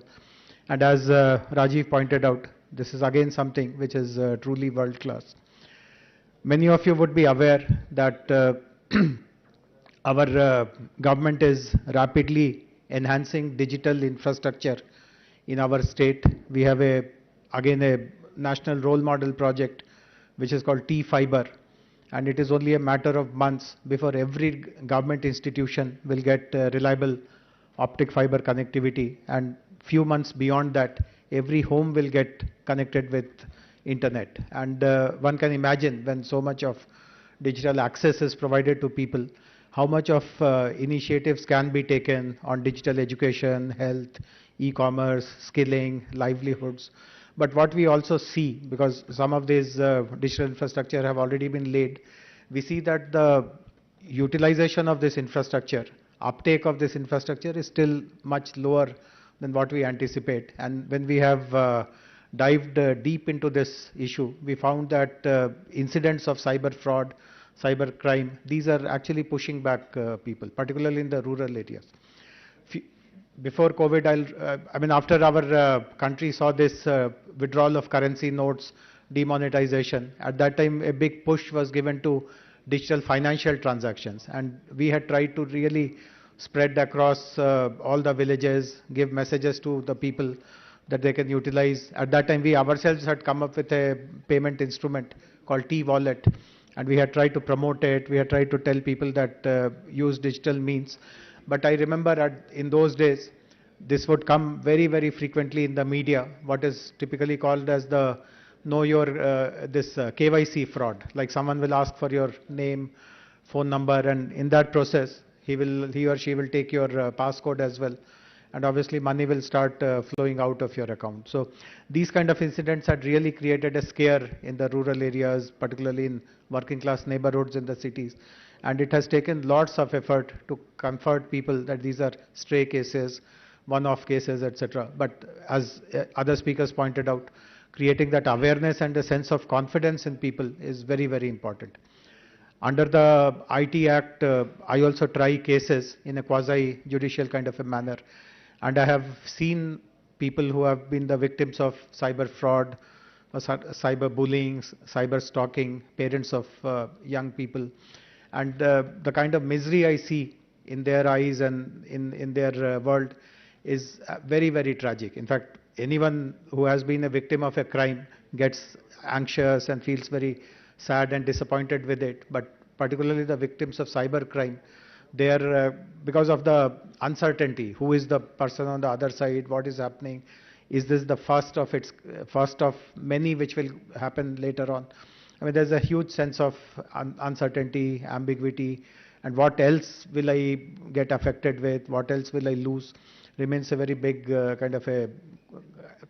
And as Rajiv pointed out, this is again something which is truly world class. Many of you would be aware that our government is rapidly enhancing digital infrastructure in our state. We have again a national role model project which is called T-Fiber, and it is only a matter of months before every government institution will get reliable optic fiber connectivity, and few months beyond that, every home will get connected with internet. And one can imagine when so much of digital access is provided to people, how much of initiatives can be taken on digital education, health, e-commerce, skilling, livelihoods. But what we also see, because some of these digital infrastructure have already been laid, we see that the utilization of this infrastructure, uptake of this infrastructure is still much lower than what we anticipate. And when we have dived deep into this issue, we found that incidents of cyber fraud, cyber crime, these are actually pushing back people, particularly in the rural areas. Before COVID, I mean, after our country saw this withdrawal of currency notes, demonetization, at that time a big push was given to digital financial transactions. And we had tried to really spread across all the villages, give messages to the people that they can utilize. At that time, we ourselves had come up with a payment instrument called T-Wallet. And we had tried to promote it. We had tried to tell people that use digital means. But I remember in those days, this would come very, very frequently in the media, what is typically called as the know your, KYC fraud. Like someone will ask for your name, phone number, and in that process, he or she will take your passcode as well. And obviously money will start flowing out of your account. So these kind of incidents had really created a scare in the rural areas, particularly in working class neighborhoods in the cities. And it has taken lots of effort to comfort people that these are stray cases, one-off cases, etc. But as other speakers pointed out, creating that awareness and a sense of confidence in people is very, very important. Under the IT Act, I also try cases in a quasi-judicial kind of a manner. And I have seen people who have been the victims of cyber fraud, cyber bullying, cyber stalking, parents of young people. And the kind of misery I see in their eyes and in their world is very, very tragic. In fact, anyone who has been a victim of a crime gets anxious and feels very sad and disappointed with it. But particularly the victims of cyber crime, they are, because of the uncertainty, who is the person on the other side, what is happening, is this the first of many which will happen later on? I mean, there's a huge sense of uncertainty, ambiguity, and what else will I get affected with, what else will I lose, remains a very big kind of a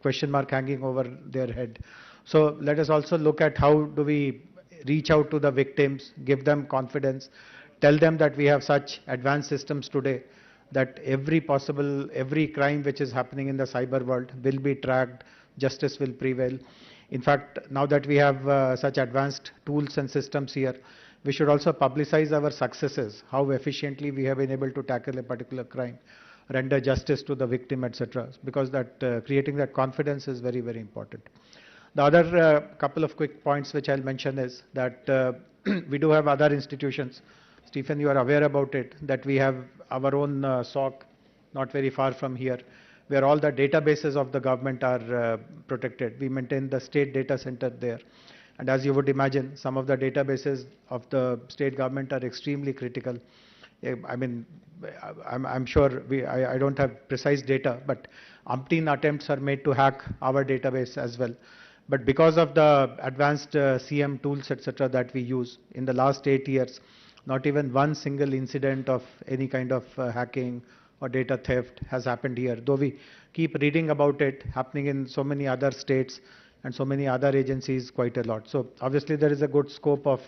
question mark hanging over their head. So let us also look at how do we reach out to the victims, give them confidence, tell them that we have such advanced systems today that every crime which is happening in the cyber world will be tracked, justice will prevail. In fact, now that we have such advanced tools and systems here, we should also publicize our successes, how efficiently we have been able to tackle a particular crime, render justice to the victim, etc. Because that creating that confidence is very, very important. The other couple of quick points which I'll mention is that we do have other institutions. Stephen, you are aware about it, that we have our own SOC not very far from here, where all the databases of the government are protected. We maintain the state data center there. And as you would imagine, some of the databases of the state government are extremely critical. I mean, I'm sure I don't have precise data, but umpteen attempts are made to hack our database as well. But because of the advanced CM tools, etc., that we use in the last 8 years, not even one single incident of any kind of hacking or data theft has happened here, though we keep reading about it happening in so many other states and so many other agencies quite a lot. So obviously there is a good scope of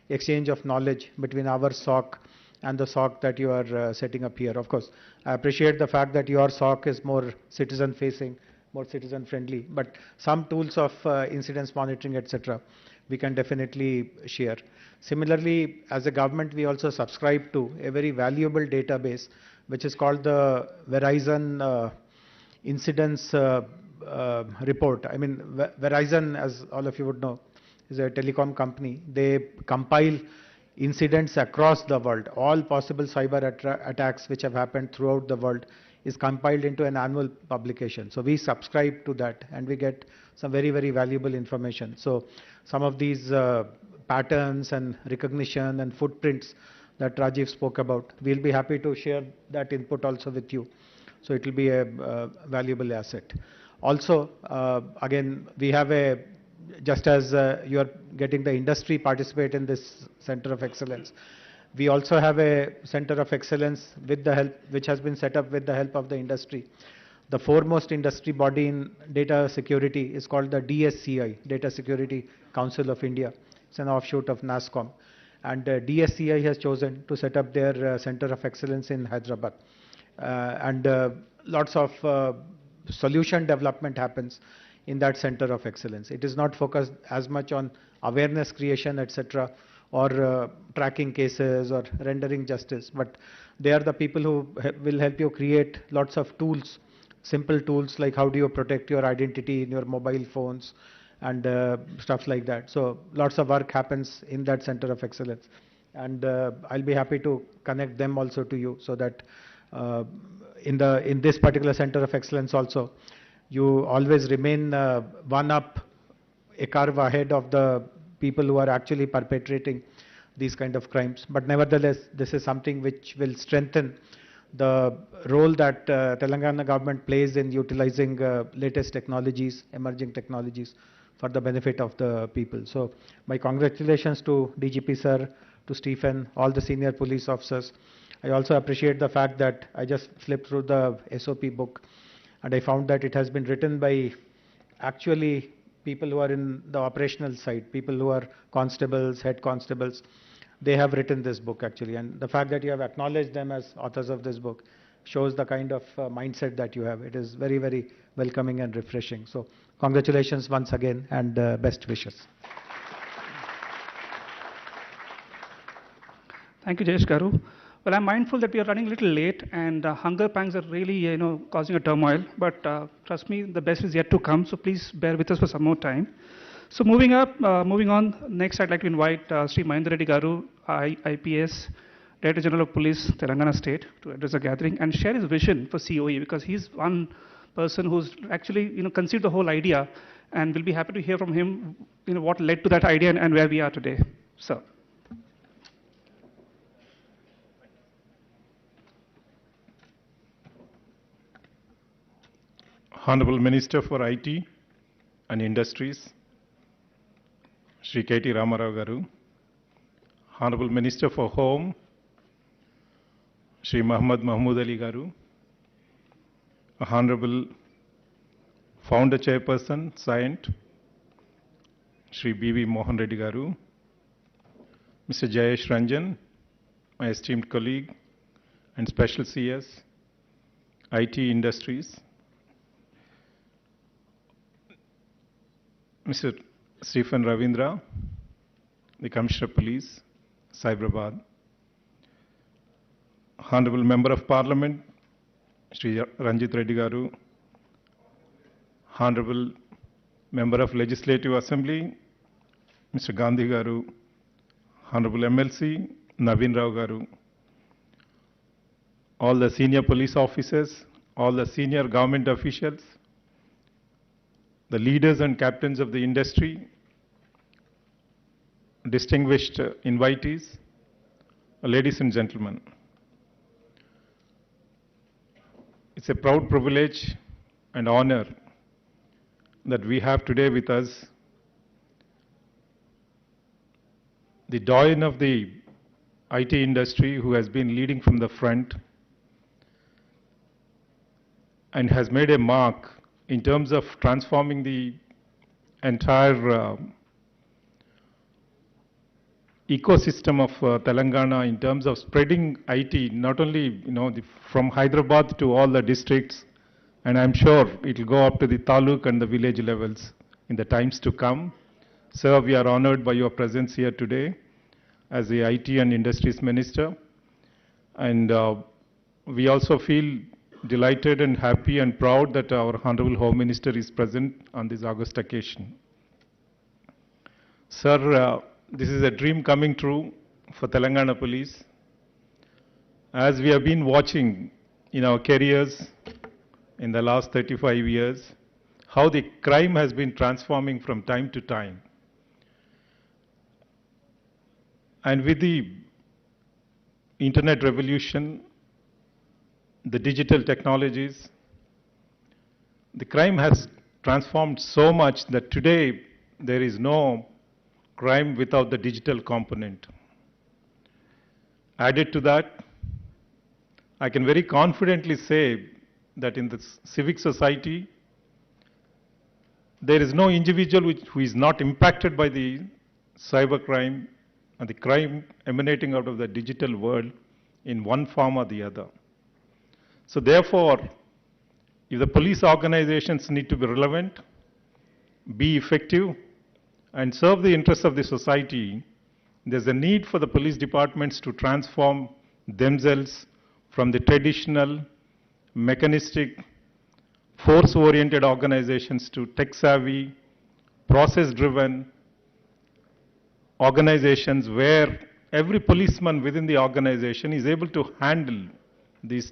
exchange of knowledge between our SOC and the SOC that you are setting up here. Of course, I appreciate the fact that your SOC is more citizen-facing, more citizen-friendly, but some tools of incidents monitoring, etc., we can definitely share. Similarly, as a government, we also subscribe to a very valuable database, which is called the Verizon Incidents Report. I mean, Verizon, as all of you would know, is a telecom company. They compile incidents across the world. All possible cyber attacks which have happened throughout the world is compiled into an annual publication. So we subscribe to that and we get some very, very valuable information. So some of these patterns and recognition and footprints that Rajiv spoke about, we'll be happy to share that input also with you So it will be a valuable asset. Also, again, we have just as you are getting the industry participate in this center of excellence, we also have a center of excellence with the help, which has been set up with the help of the industry. The foremost industry body in data security is called the DSCI, Data Security Council of India. It's an offshoot of NASSCOM. And DSCI has chosen to set up their center of excellence in Hyderabad. And lots of solution development happens in that center of excellence. It is not focused as much on awareness creation, etc., or tracking cases or rendering justice, but they are the people who will help you create lots of tools, simple tools like how do you protect your identity in your mobile phones and stuff like that. So lots of work happens in that center of excellence, and I'll be happy to connect them also to you, so that in this particular center of excellence also, you always remain one up, a curve ahead of the people who are actually perpetrating these kind of crimes. But nevertheless, this is something which will strengthen the role that Telangana government plays in utilizing latest technologies, emerging technologies for the benefit of the people. So my congratulations to DGP sir, to Stephen, all the senior police officers. I also appreciate the fact that I just flipped through the SOP book and I found that it has been written by actually people who are in the operational side, people who are constables, head constables. They have written this book actually, and the fact that you have acknowledged them as authors of this book shows the kind of mindset that you have. It is very, very welcoming and refreshing. So congratulations once again, and best wishes. Thank you, Jayesh Garu. Well, I'm mindful that we are running a little late, and hunger pangs are really, causing a turmoil. But trust me, the best is yet to come. So please bear with us for some more time. So moving on. Next, I'd like to invite Sri Mahendra Reddy Garu, IPS, Director General of Police, Telangana State, to address the gathering and share his vision for COE, because he's one person who's actually, conceived the whole idea, and we'll be happy to hear from him, what led to that idea and where we are today. Sir. Honorable Minister for IT and Industries, Shri KT Ramarao Garu, Honorable Minister for Home, Shri Mahmood Ali Garu, Honorable Founder Chairperson, Scient, Shri B.V. Mohan Reddy Garu, Mr. Jayesh Ranjan, my esteemed colleague and Special CS, IT Industries, Mr. Stephen Ravindra, the Commissioner of Police, Cyberabad, Honorable Member of Parliament, Shri Ranjit Reddy Garu, Honorable Member of Legislative Assembly, Mr. Gandhi Garu, Honorable MLC, Naveen Rao Garu, all the senior police officers, all the senior government officials, the leaders and captains of the industry, distinguished invitees, ladies and gentlemen. It's a proud privilege and honor that we have today with us the doyen of the IT industry, who has been leading from the front and has made a mark in terms of transforming the entire ecosystem of Telangana in terms of spreading IT, not only from Hyderabad to all the districts, and I'm sure it will go up to the taluk and the village levels in the times to come. Sir, we are honored by your presence here today as the IT and Industries Minister, and we also feel delighted and happy and proud that our Honorable Home Minister is present on this august occasion. Sir, this is a dream coming true for Telangana Police. As we have been watching in our careers in the last 35 years, how the crime has been transforming from time to time. And with the internet revolution, the digital technologies. The crime has transformed so much that today there is no crime without the digital component. Added to that, I can very confidently say that in the civic society, there is no individual who is not impacted by the cybercrime and the crime emanating out of the digital world in one form or the other. So therefore, if the police organizations need to be relevant, be effective, and serve the interests of the society, there's a need for the police departments to transform themselves from the traditional, mechanistic, force-oriented organizations to tech-savvy, process-driven organizations where every policeman within the organization is able to handle these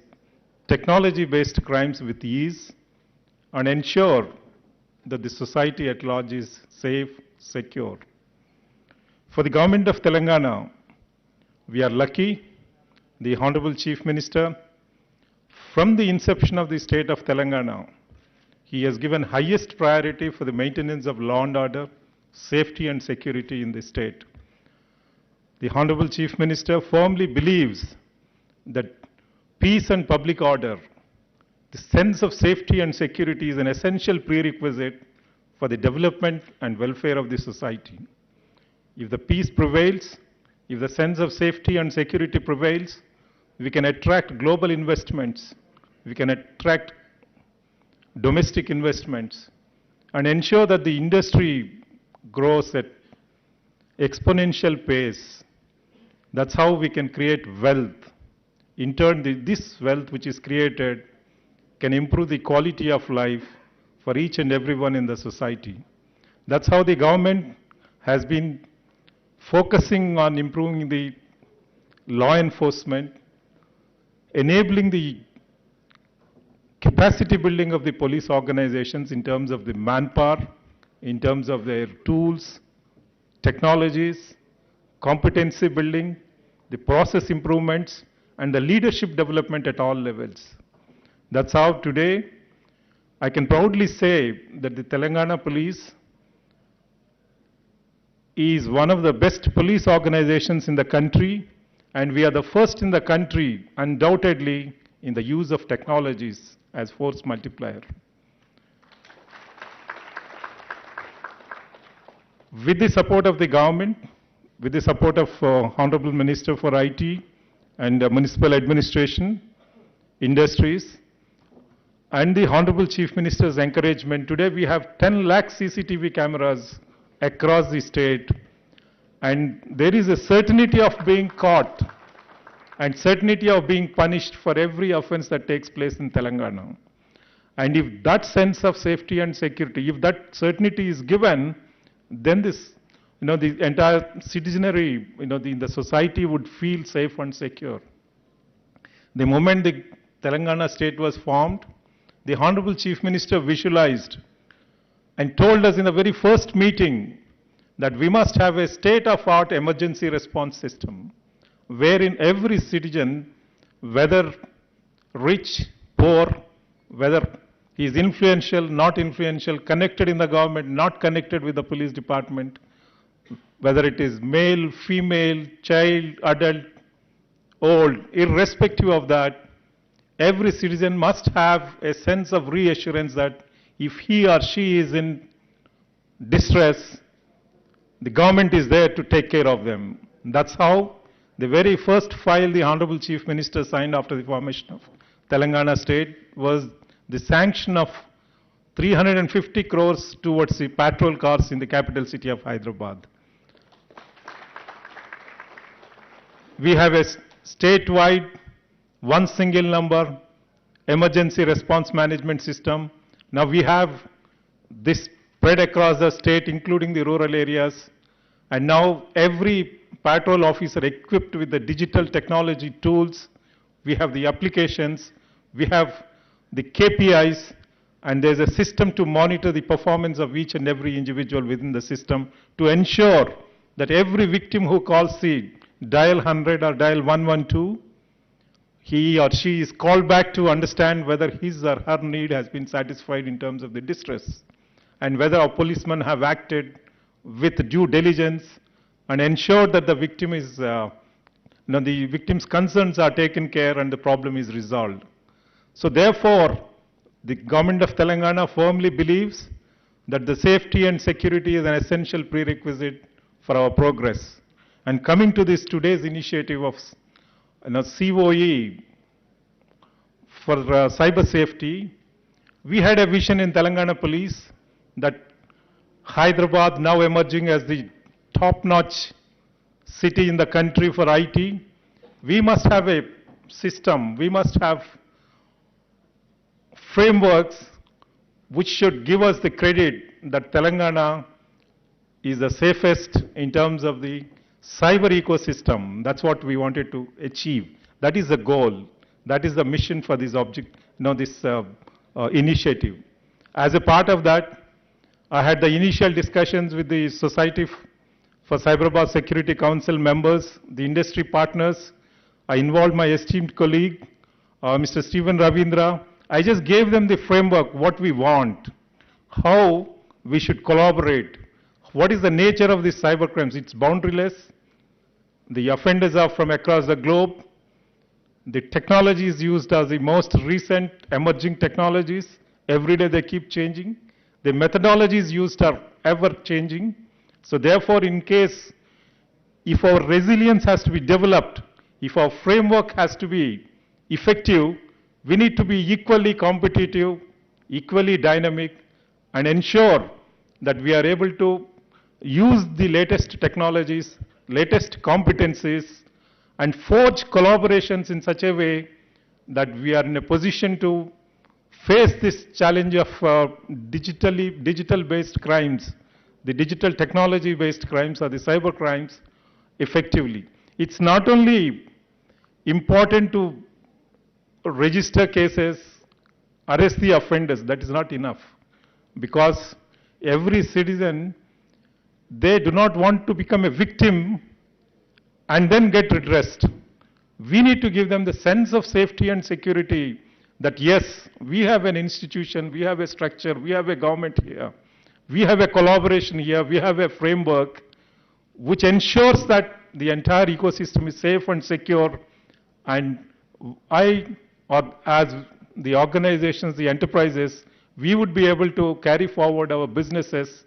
technology-based crimes with ease and ensure that the society at large is safe, secure. For the government of Telangana, we are lucky. The Honorable Chief Minister, from the inception of the state of Telangana, he has given highest priority for the maintenance of law and order, safety and security in the state. The Honorable Chief Minister firmly believes that peace and public order, the sense of safety and security is an essential prerequisite for the development and welfare of the society. If the peace prevails, if the sense of safety and security prevails, we can attract global investments, we can attract domestic investments, and ensure that the industry grows at exponential pace. That's how we can create wealth. In turn, this wealth which is created can improve the quality of life for each and everyone in the society. That's how the government has been focusing on improving the law enforcement, enabling the capacity building of the police organizations in terms of the manpower, in terms of their tools, technologies, competency building, the process improvements, and the leadership development at all levels. That's how today I can proudly say that the Telangana Police is one of the best police organizations in the country, and we are the first in the country, undoubtedly, in the use of technologies as force multiplier. With the support of the government, with the support of Honorable Minister for IT and Municipal Administration, Industries, and the Honorable Chief Minister's encouragement, today we have 10 lakh CCTV cameras across the state, and there is a certainty of being caught and certainty of being punished for every offense that takes place in Telangana. And if that sense of safety and security, if that certainty is given, then this, the entire citizenry, the society would feel safe and secure. The moment the Telangana state was formed, the Honorable Chief Minister visualized and told us in the very first meeting that we must have a state-of-art emergency response system, wherein every citizen, whether rich, poor, whether he is influential, not influential, connected in the government, not connected with the police department, whether it is male, female, child, adult, old, irrespective of that, every citizen must have a sense of reassurance that if he or she is in distress, the government is there to take care of them. That's how the very first file the Honorable Chief Minister signed after the formation of Telangana state was the sanction of 350 crores towards the patrol cars in the capital city of Hyderabad. We have a statewide, one single number, emergency response management system. Now we have this spread across the state, including the rural areas. And now every patrol officer equipped with the digital technology tools, we have the applications, we have the KPIs, and there's a system to monitor the performance of each and every individual within the system to ensure that every victim who calls the dial 100 or dial 112, he or she is called back to understand whether his or her need has been satisfied in terms of the distress, and whether our policemen have acted with due diligence and ensured that the victim is, the victim's concerns are taken care and the problem is resolved. So therefore, the government of Telangana firmly believes that the safety and security is an essential prerequisite for our progress. And coming to this today's initiative of COE for cyber safety, we had a vision in Telangana Police that Hyderabad, now emerging as the top-notch city in the country for IT, we must have a system, we must have frameworks which should give us the credit that Telangana is the safest in terms of the cyber ecosystem. That's what we wanted to achieve. That is the goal. That is the mission for this initiative. As a part of that, I had the initial discussions with the Society for Cyberabad Security Council members, the industry partners. I involved my esteemed colleague, Mr. Stephen Ravindra. I just gave them the framework, what we want, how we should collaborate, what is the nature of these cyber crimes. It's boundaryless. The offenders are from across the globe. The technologies used are the most recent emerging technologies. Every day they keep changing. The methodologies used are ever changing. So therefore, in case, if our resilience has to be developed, if our framework has to be effective, we need to be equally competitive, equally dynamic, and ensure that we are able to use the latest technologies, latest competencies, and forge collaborations in such a way that we are in a position to face this challenge of digital-based crimes, the digital technology-based crimes or the cyber crimes effectively. It's not only important to register cases, arrest the offenders, that is not enough. Because every citizen, they do not want to become a victim and then get redressed. We need to give them the sense of safety and security that yes, we have an institution, we have a structure, we have a government here, we have a collaboration here, we have a framework which ensures that the entire ecosystem is safe and secure. And or as the organizations, the enterprises, we would be able to carry forward our businesses,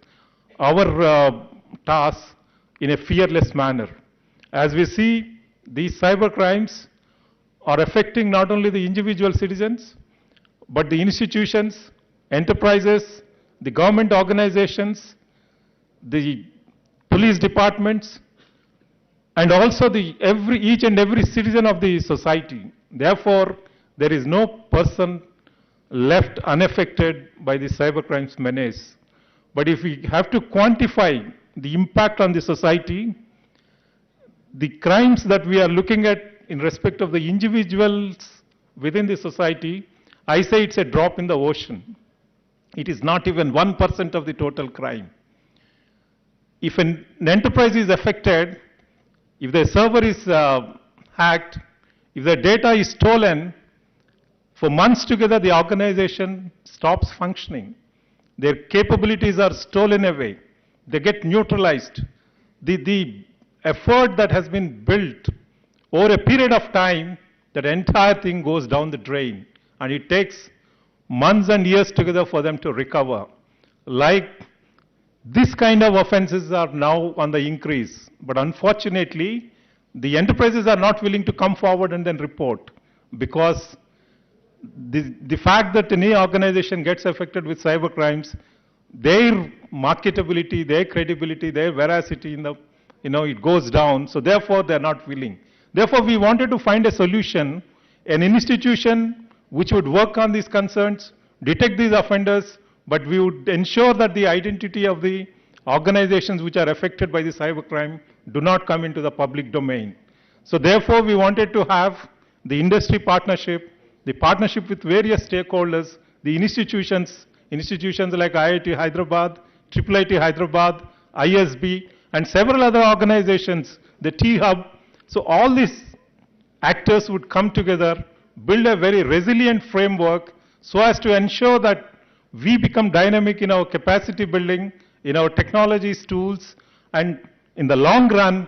our tasks in a fearless manner. As we see, these cyber crimes are affecting not only the individual citizens, but the institutions, enterprises, the government organizations, the police departments, and also each and every citizen of the society. Therefore, there is no person left unaffected by the cybercrimes menace. But if we have to quantify the impact on the society, the crimes that we are looking at in respect of the individuals within the society, I say it's a drop in the ocean. It is not even 1% of the total crime. If an enterprise is affected, if the server is hacked, if the data is stolen, for months together the organization stops functioning. Their capabilities are stolen away. They get neutralized. The effort that has been built over a period of time, that entire thing goes down the drain. And it takes months and years together for them to recover. Like this kind of offenses are now on the increase. But unfortunately, the enterprises are not willing to come forward and then report, because the fact that any organization gets affected with cyber crimes, their marketability, their credibility, their veracity it goes down. So therefore, they're not willing. Therefore, we wanted to find a solution, an institution which would work on these concerns, detect these offenders, but we would ensure that the identity of the organizations which are affected by the cybercrime do not come into the public domain. So therefore, we wanted to have the industry partnership, the partnership with various stakeholders, the institutions like IIT Hyderabad, IIIT Hyderabad, ISB, and several other organizations, the T-Hub. So all these actors would come together build a very resilient framework so as to ensure that we become dynamic in our capacity building, in our technologies, tools, and in the long run,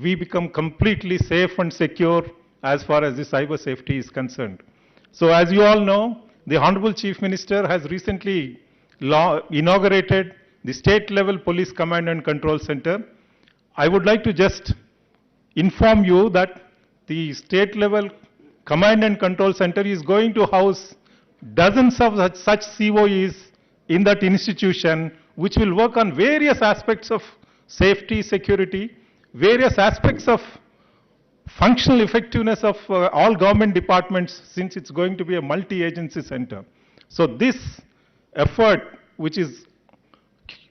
we become completely safe and secure as far as the cyber safety is concerned. So as you all know, the Honorable Chief Minister has recently inaugurated the state-level police command and control center. I would like to just inform you that the state-level command and control center is going to house dozens of such COEs in that institution, which will work on various aspects of safety, security, various aspects of functional effectiveness of all government departments, since it's going to be a multi-agency center. So this effort, which is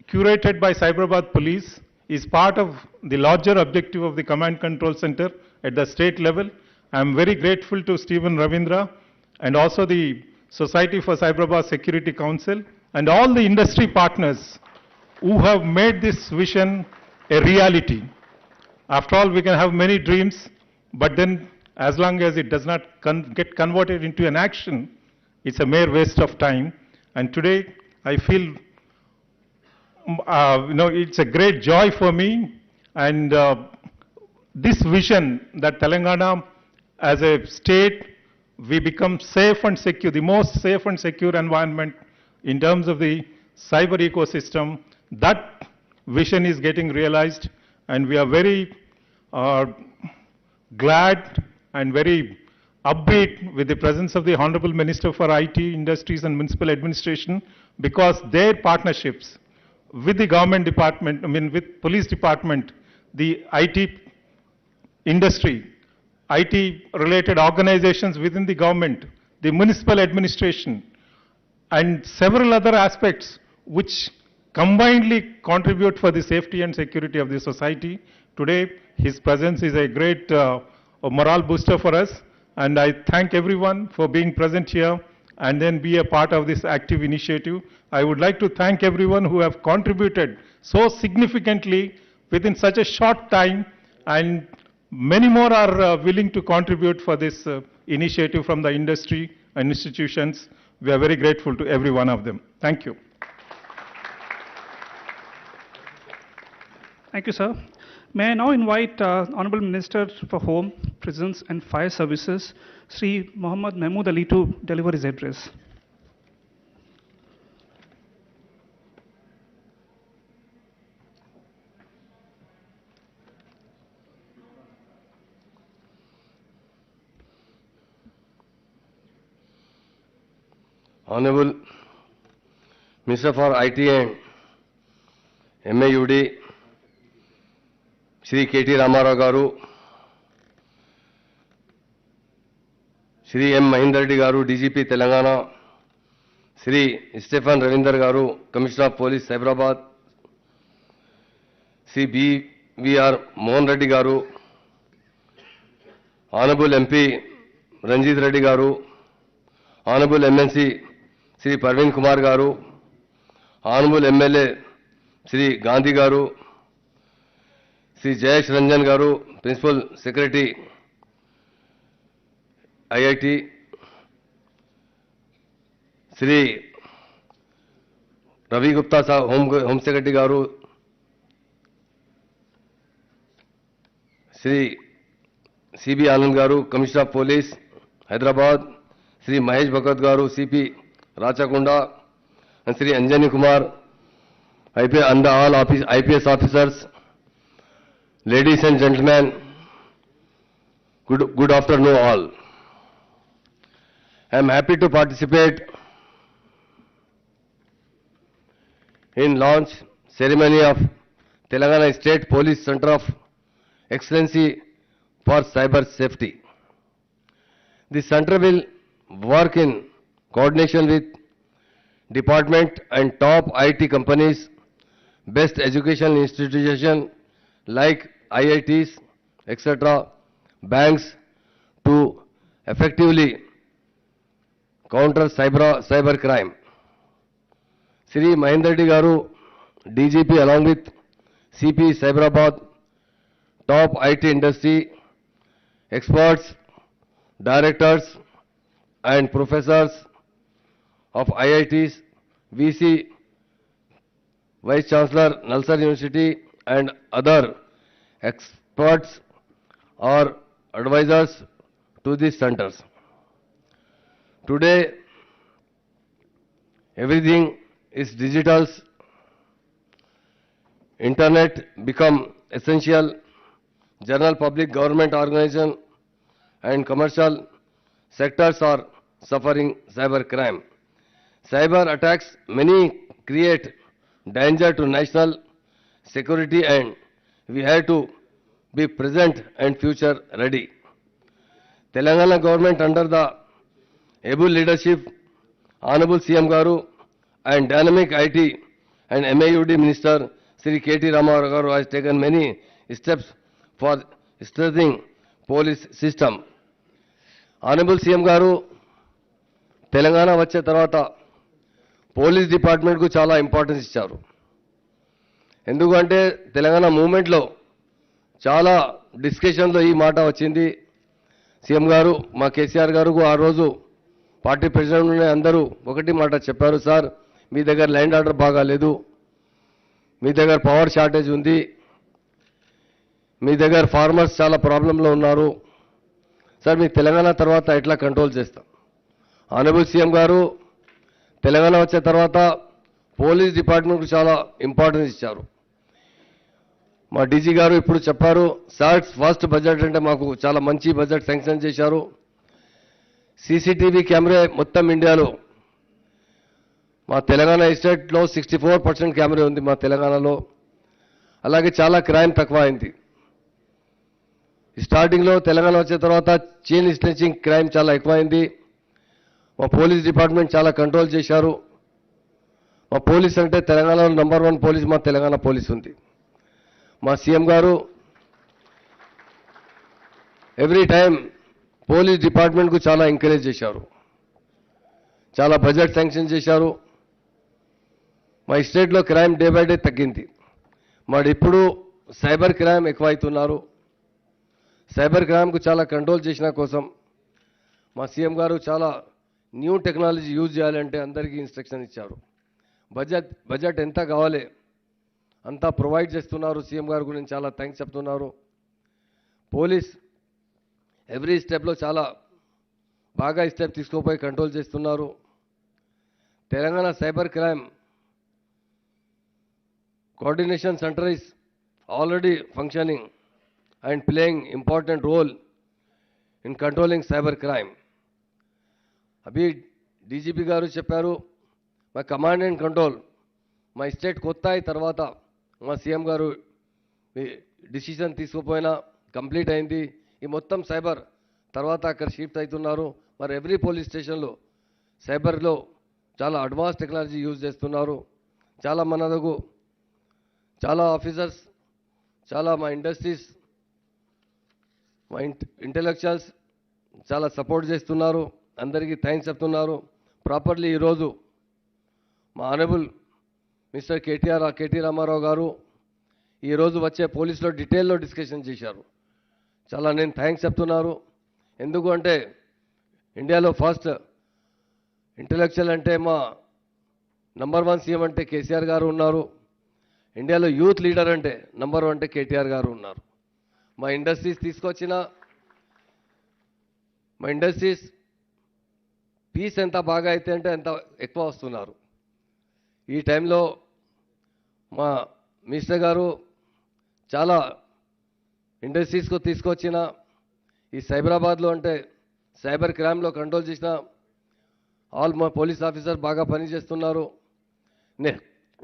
curated by Cyberabad Police, is part of the larger objective of the Command Control Center at the state level. I am very grateful to Stephen Ravindra and also the Society for Cyberabad Security Council and all the industry partners who have made this vision a reality. After all, we can have many dreams, but then as long as it does not get converted into an action, it's a mere waste of time. And today, I feel it's a great joy for me, and this vision that Telangana as a state, we become safe and secure, the most safe and secure environment in terms of the cyber ecosystem, that vision is getting realized, and we are very glad and very upbeat with the presence of the Honorable Minister for IT, Industries and Municipal Administration, because their partnerships with the government department, with police department, the IT industry, IT-related organizations within the government, the municipal administration, and several other aspects which combinedly contribute for the safety and security of the society. Today, his presence is a great morale booster for us, and I thank everyone for being present here and then be a part of this active initiative. I would like to thank everyone who have contributed so significantly within such a short time, and many more are willing to contribute for this initiative from the industry and institutions. We are very grateful to every one of them. Thank you. Thank you, sir. May I now invite Honorable Minister for Home, Prisons and Fire Services, Sri Mahmood Ali, to deliver his address. Honorable Minister for IT and MAUD, Shri KTR Garu, Shri M. Mahindra Reddy Garu, DGP Telangana, Shri Stephen Ravindra Garu, Commissioner of Police Cyberabad, Shri B.V.R. Mohan Reddy Garu, Honorable MP Ranjit Reddy Garu, Honorable MNC Shri Parveen Kumar Garu, Honorable MLA Shri Gandhi Garu, Shri Jayesh Ranjan Garu, Principal Secretary IIT, Shri Ravi Gupta Home Secretary Garu, Shri C.B. Anand Garu, Commissioner of Police, Hyderabad, Shri Mahesh Bhagat Garu, CP, Rachakunda, and Shri Anjani Kumar, and all IPS officers, ladies and gentlemen, good afternoon all. I am happy to participate in launch ceremony of Telangana State Police Center of Excellency for Cyber Safety. The center will work in coordination with department and top IT companies, best educational institutions like IITs, etc., banks, to effectively counter cyber crime. Shri Mahindra Reddy Garu, DGP, along with CP Cyberabad, top IT industry experts directors and professors of IITs, VC, Vice Chancellor, Nalsar University, and other experts or advisors to these centers. Today, everything is digital. Internet become essential. General public, government organization and commercial sectors are suffering cyber crime. Cyber attacks many create danger to national security, and we have to be present and future ready. Telangana government under the able leadership, Honorable CM Garu and dynamic IT and MAUD Minister Sri KT Garu has taken many steps for strengthening police system. Honorable CM Garu, Telangana వచ్చే తర్వాత police డిపార్ట్మెంట్కు చాలా importance ఇచ్చారు. ఎందుకంటే తెలంగాణ మూవ్మెంట్లో చాలా డిస్కషన్లో ఈ మాట వచ్చింది. సీఎం గారు మా కేసీఆర్ గారు ఆ రోజు పార్టీ ప్రెసిడెంట్ అందరూ ఒకటి మాట చెప్పారు, సార్ మీ దగ్గర ల్యాండ్ ఆర్డర్ బాగాలేదు, మీ దగ్గర పవర్ షార్టేజ్ ఉంది, మీ దగ్గర ఫార్మర్స్ చాలా ప్రాబ్లంలో ఉన్నారు, సార్ మీ తెలంగాణ తర్వాత ఎట్లా కంట్రోల్ చేస్తాం. ఆనరబుల్ సీఎం గారు తెలంగాణ వచ్చే తర్వాత పోలీస్ డిపార్ట్మెంట్కు చాలా ఇంపార్టెన్స్ ఇచ్చారు. మా డీజీ గారు ఇప్పుడు చెప్పారు, సార్ ఫస్ట్ బడ్జెట్ అంటే మాకు చాలా మంచి బడ్జెట్ శాంక్షన్ చేశారు. సీసీటీవీ కెమెరా మొత్తం ఇండియాలో మా తెలంగాణ స్టేట్లో 64% కెమెరా ఉంది మా తెలంగాణలో. అలాగే చాలా క్రైమ్ తక్కువ అయింది. స్టార్టింగ్లో తెలంగాణ వచ్చిన తర్వాత చైన్ స్నాచింగ్ క్రైమ్ చాలా ఎక్కువైంది. మా పోలీస్ డిపార్ట్మెంట్ చాలా కంట్రోల్ చేశారు. మా పోలీస్ అంటే తెలంగాణలో నంబర్ 1 పోలీస్ మా తెలంగాణ పోలీస్ ఉంది. మా సీఎం గారు ఎవ్రీ టైం పోలీస్ డిపార్ట్మెంట్కు చాలా ఎంకరేజ్ చేశారు, చాలా బడ్జెట్ శాంక్షన్ చేశారు. మా స్టేట్లో క్రైమ్ డే బై డే తగ్గింది. మరి ఇప్పుడు సైబర్ క్రైమ్ ఎక్కువైతున్నారు. సైబర్ క్రైమ్కు చాలా కంట్రోల్ చేసిన కోసం మా సీఎం గారు చాలా న్యూ టెక్నాలజీ యూజ్ చేయాలంటే అందరికీ ఇన్స్ట్రక్షన్ ఇచ్చారు. బడ్జెట్ ఎంత కావాలి అంతా ప్రొవైడ్ చేస్తున్నారు. సీఎం గారు గురించి చాలా థ్యాంక్స్ చెప్తున్నారు. పోలీస్ ఎవ్రీ స్టెప్లో చాలా బాగా స్టెప్ తీసుకుపోయి కంట్రోల్ చేస్తున్నారు. Telangana cyber crime coordination centre is already functioning and playing important role in controlling cyber crime. Abhi DGP గారు చెప్పారు, మా కమాండ్ అండ్ కంట్రోల్ మా స్టేట్ కొత్త అయిన తర్వాత మా సీఎం గారు డిసిషన్ తీసుకుపోయినా కంప్లీట్ అయింది. ఈ మొత్తం సైబర్ తర్వాత అక్కడ షిఫ్ట్ అవుతున్నారు. మరి ఎవ్రీ పోలీస్ స్టేషన్లో సైబర్లో చాలా అడ్వాన్స్ టెక్నాలజీ యూజ్ చేస్తున్నారు. చాలా మనకు చాలా ఆఫీసర్స్, చాలా మా ఇండస్ట్రీస్, మా ఇంటెలెక్చువల్స్ చాలా సపోర్ట్ చేస్తున్నారు. అందరికీ థ్యాంక్స్ చెప్తున్నారు. ప్రాపర్లీ ఈరోజు మా ఆనరబుల్ మిస్టర్ కేటీ రామారావు గారు ఈరోజు వచ్చే పోలీసులో డీటెయిల్లో డిస్కషన్ చేశారు. చాలా నేను థ్యాంక్స్ చెప్తున్నారు. ఎందుకు అంటే ఇండియాలో ఫస్ట్ ఇంటెలెక్చువల్ అంటే మా నంబర్ 1 సీఎం అంటే కేసీఆర్ గారు ఉన్నారు. ఇండియాలో యూత్ లీడర్ అంటే నంబర్ 1 అంటే కేటీఆర్ గారు ఉన్నారు. మా ఇండస్ట్రీస్ తీసుకొచ్చిన మా ఇండస్ట్రీస్ పీస్ ఎంత బాగా అయితే అంటే అంత ఎక్కువ వస్తున్నారు. ఈ టైంలో మా మినిస్టర్ గారు చాలా ఇండస్ట్రీస్కు తీసుకొచ్చిన ఈ సైబరాబాద్లో అంటే సైబర్ క్రైమ్లో కంట్రోల్ చేసిన ఆల్ మా పోలీస్ ఆఫీసర్ బాగా పనిచేస్తున్నారు.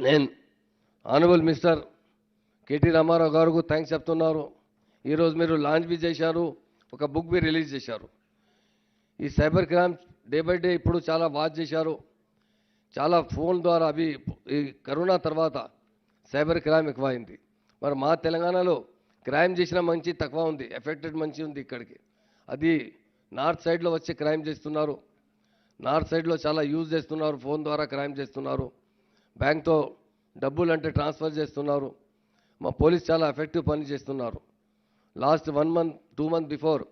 నేను ఆనరబుల్ మిస్టర్ కేటీ రామారావు గారికి థ్యాంక్స్ చెప్తున్నారు. ఈరోజు మీరు లాంచ్ బి చేశారు, ఒక బుక్ బి రిలీజ్ చేశారు. ఈ cyber crime day by day ఇప్పుడు చాలా వాచ్ చేశారు. చాలా ఫోన్ ద్వారా అవి ఈ కరోనా తర్వాత సైబర్ క్రైమ్ ఎక్కువైంది. మరి మా తెలంగాణలో క్రైమ్ చేసిన మంచి తక్కువ ఉంది, ఎఫెక్టెడ్ మంచి ఉంది. ఇక్కడికి అది నార్త్ సైడ్లో వచ్చి క్రైమ్ చేస్తున్నారు. నార్త్ సైడ్లో చాలా యూజ్ చేస్తున్నారు, ఫోన్ ద్వారా క్రైమ్ చేస్తున్నారు, బ్యాంక్తో డబ్బులు అంటే ట్రాన్స్ఫర్ చేస్తున్నారు. మా పోలీస్ చాలా ఎఫెక్టివ్ పని చేస్తున్నారు. లాస్ట్ 1 month 2 months బిఫోర్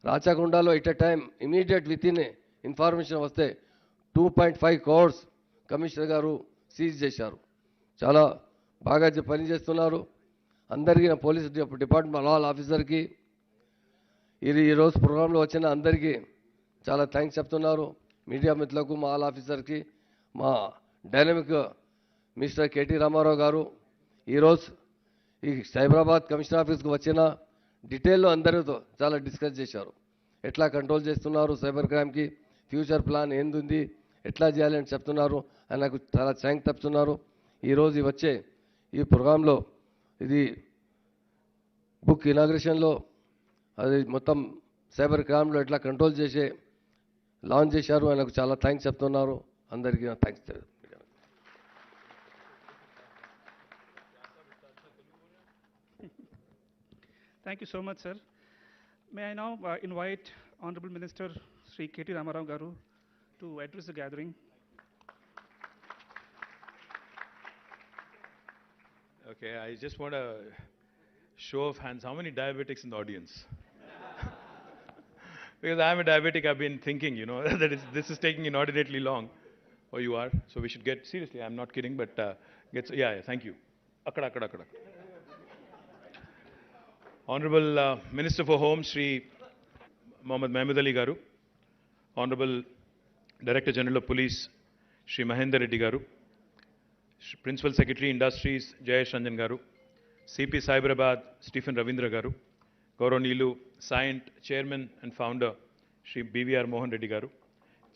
రాచకొండలో at a time immediate with in information వస్తే 2.5 crores కమిషనర్ గారు సీజ్ చేశారు. చాలా బాగా పని చేస్తున్నారు. అందరికీ నా పోలీస్ డిపార్ట్మెంట్ ఆల్ ఆఫీసర్కి ఈరోజు ప్రోగ్రాంలో వచ్చిన అందరికీ చాలా థ్యాంక్స్ చెప్తున్నారు. మీడియా మిత్రులకు, మా ఆల్ ఆఫీసర్కి, మా డైనమిక్ మిస్టర్ కేటీ రామారావు గారు ఈరోజు ఈ సైబరాబాద్ కమిషనర్ ఆఫీస్కి వచ్చిన డీటెయిల్లో అందరితో చాలా డిస్కస్ చేశారు. ఎట్లా కంట్రోల్ చేస్తున్నారు సైబర్ క్రైమ్కి, ఫ్యూచర్ ప్లాన్ ఏంది, ఎట్లా చేయాలని చెప్తున్నారు అని నాకు చాలా థ్యాంక్స్ చెప్తున్నారు. ఈరోజు వచ్చే ఈ ప్రోగ్రాంలో ఇది బుక్ ఇనాగ్రేషన్లో అది మొత్తం సైబర్ క్రైమ్లో ఎట్లా కంట్రోల్ చేసే లాంచ్ చేశారు అని నాకు చాలా థ్యాంక్స్ చెప్తున్నారు. అందరికీ నా thanks. Thank you so much, sir. May I now invite Honorable Minister Sri KT Ramarao Garu to address the gathering. Okay, I just want a show of hands. How many diabetics in the audience? Because I'm a diabetic, I've been thinking, that this is taking inordinately long. Oh, you are? So we should get, seriously, I'm not kidding, but yeah, thank you. Akkada. Honorable Minister for Home, Sri Mohammad Mahmood Ali Garu, Honorable Director General of Police, Sri Mahendra Reddy Garu, Principal Secretary Industries, Jayesh Ranjan Garu, CP Cyberabad, Stephen Ravindra Garu, Gauronilu, Scient Chairman and Founder, Sri BVR Mohan Reddy Garu,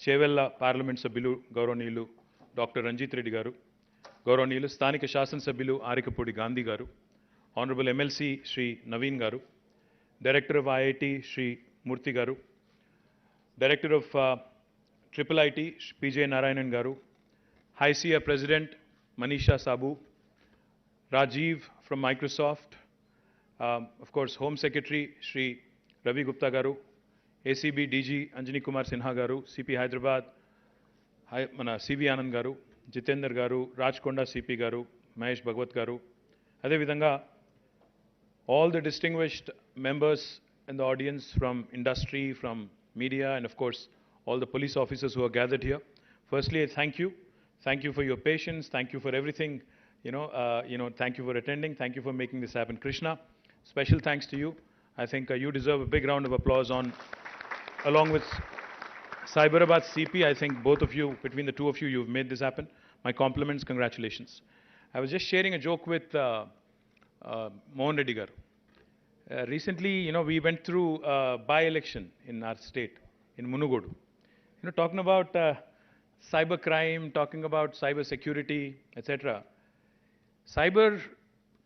Chevella Parliament Sabhilu, Gauronilu, Dr. Ranjit Reddy Garu, Gauronilu, Sthanika Shasan Sabhilu, Arikapudi Gandhi Garu, Honorable MLC, Sri Naveen Garu, Director of IIT, Sri Murthy Garu, Director of Triple IT, PJ Narayanan Garu, High SIA President, Manisha Sabu, Rajiv from Microsoft, of course, Home Secretary, Sri Ravi Gupta Garu, ACB DG, Anjani Kumar Sinha Garu, CP Hyderabad, CV Anand Garu, Jitendra Garu, Rajkonda CP Garu, Mahesh Bhagwat Garu, Adevidanga, all the distinguished members in the audience from industry, from media, and of course, all the police officers who are gathered here. Firstly, I thank you. Thank you for your patience. Thank you for everything. Thank you for attending. Thank you for making this happen. Krishna, special thanks to you. I think you deserve a big round of applause along with Cyberabad CP. I think both of you, between the two of you, you've made this happen. My compliments, congratulations. I was just sharing a joke with Mohan Reddy Garu. Recently, we went through a by-election in our state, in Munugodu. Talking about cyber crime, talking about cyber security, etc. Cyber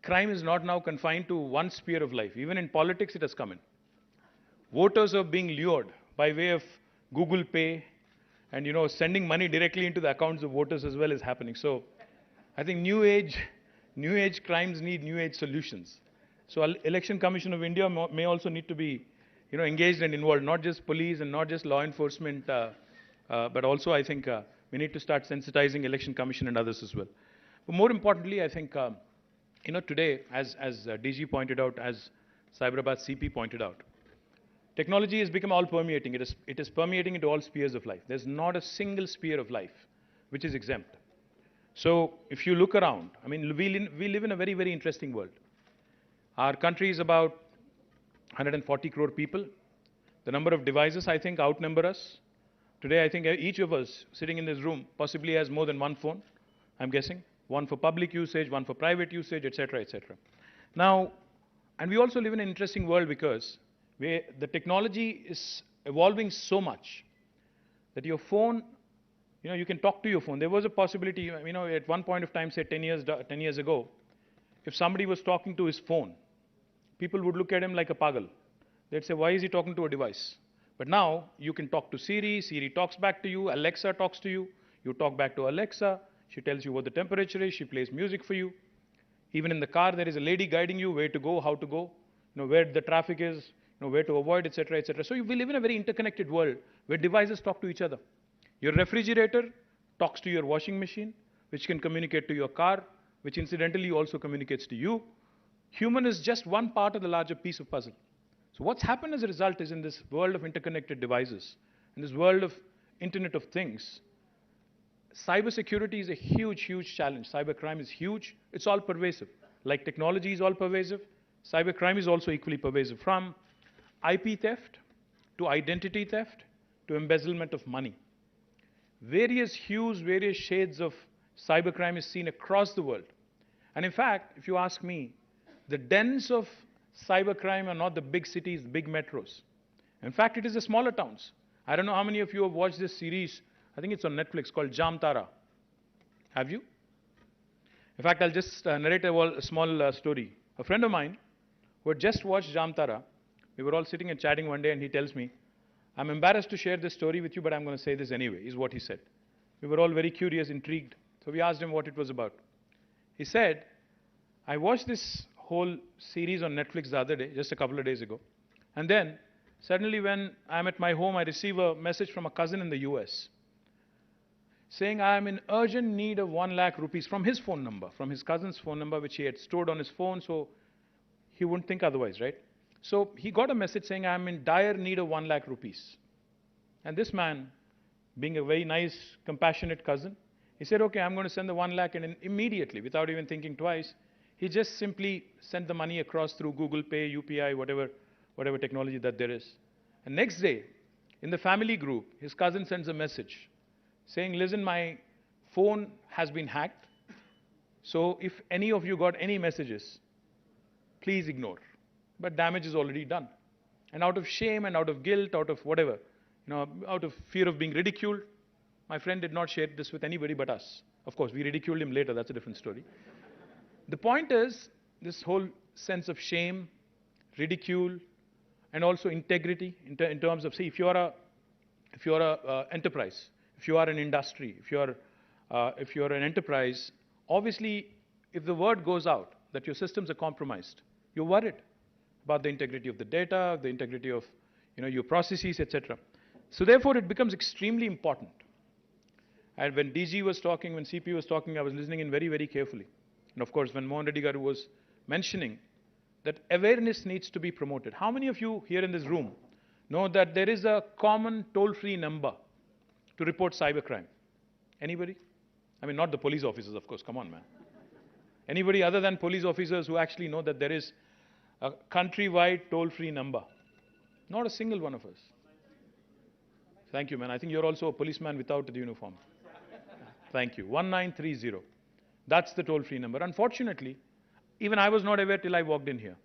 crime is not now confined to one sphere of life. Even in politics, it has come in. Voters are being lured by way of Google Pay and, sending money directly into the accounts of voters as well is happening. So I think new age crimes need new age solutions. So Election Commission of India may also need to be, engaged and involved, not just police and not just law enforcement, but also I think we need to start sensitizing Election Commission and others as well. But more importantly, I think, today, as DG pointed out, as Cyberabad CP pointed out, technology has become all permeating. It is permeating into all spheres of life. There's not a single sphere of life which is exempt. So if you look around, we live in a very, very interesting world. Our country is about 140 crore people. The number of devices, I think, outnumber us. Today, I think each of us sitting in this room possibly has more than one phone, I'm guessing. One for public usage, one for private usage, etc., etc. Now, and we also live in an interesting world because the technology is evolving so much that your phone, you can talk to your phone. There was a possibility, at one point of time, say 10 years ago, if somebody was talking to his phone, people would look at him like a pagal. They'd say, why is he talking to a device? But now, you can talk to Siri, Siri talks back to you, Alexa talks to you, you talk back to Alexa, she tells you what the temperature is, she plays music for you. Even in the car, there is a lady guiding you where to go, how to go, where the traffic is, where to avoid, etc., etc. So we live in a very interconnected world where devices talk to each other. Your refrigerator talks to your washing machine, which can communicate to your car, which incidentally also communicates to you. Human is just one part of the larger piece of puzzle. So what's happened as a result is in this world of interconnected devices, in this world of Internet of Things, cybersecurity is a huge, huge challenge. Cybercrime is huge. It's all pervasive. Like technology is all pervasive, cybercrime is also equally pervasive. From IP theft to identity theft to embezzlement of money. Various hues, various shades of cybercrime is seen across the world. And in fact, if you ask me, the dens of cybercrime are not the big cities, the big metros. In fact, it is the smaller towns. I don't know how many of you have watched this series. I think it's on Netflix called Jamtara. Have you? In fact, I'll just narrate a small story. A friend of mine who had just watched Jamtara, we were all sitting and chatting one day, and he tells me, I'm embarrassed to share this story with you, but I'm going to say this anyway, is what he said. We were all very curious, intrigued. So we asked him what it was about. He said, I watched this whole series on Netflix the other day, just a couple of days ago. And then, suddenly when I'm at my home, I receive a message from a cousin in the US saying I am in urgent need of 1 lakh rupees from his phone number, from his cousin's phone number, which he had stored on his phone, so he wouldn't think otherwise, right? So he got a message saying I am in dire need of 1 lakh rupees. And this man, being a very nice, compassionate cousin, he said, okay, I'm going to send the 1 lakh, and immediately, without even thinking twice, he just simply sent the money across through Google Pay, UPI, whatever technology that there is. And next day, in the family group, his cousin sends a message saying, listen, my phone has been hacked, so if any of you got any messages, please ignore. But damage is already done. And out of shame and out of guilt, out of whatever, out of fear of being ridiculed, my friend did not share this with anybody but us. Of course, we ridiculed him later, that's a different story. The point is, this whole sense of shame, ridicule, and also integrity in terms of, see, if you're a enterprise, if you are an industry, if you're an enterprise, obviously, if the word goes out that your systems are compromised, you're worried about the integrity of the data, the integrity of your processes, etc. So therefore, it becomes extremely important. And when DG was talking, when CP was talking, I was listening in very, very carefully. And of course, when Mohan Reddy Garu was mentioning that awareness needs to be promoted. How many of you here in this room know that there is a common toll-free number to report cybercrime? Anybody? I mean, not the police officers, of course. Come on, man. Anybody other than police officers who actually know that there is a countrywide toll-free number? Not a single one of us. Thank you, man. I think you're also a policeman without the uniform. Thank you. 1930. That's the toll-free number. Unfortunately, even I was not aware till I walked in here.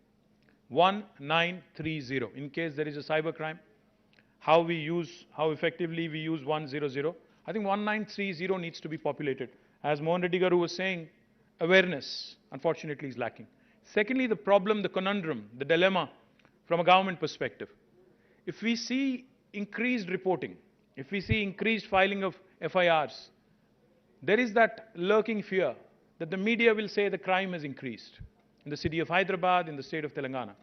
1930. In case there is a cybercrime, how effectively we use 100. I think 1930 needs to be populated. As Mohan Reddy Garu was saying, awareness, unfortunately, is lacking. Secondly, the problem, the conundrum, the dilemma from a government perspective. If we see increased reporting, if we see increased filing of FIRs, there is that lurking fear that the media will say the crime has increased in the city of Hyderabad, in the state of Telangana.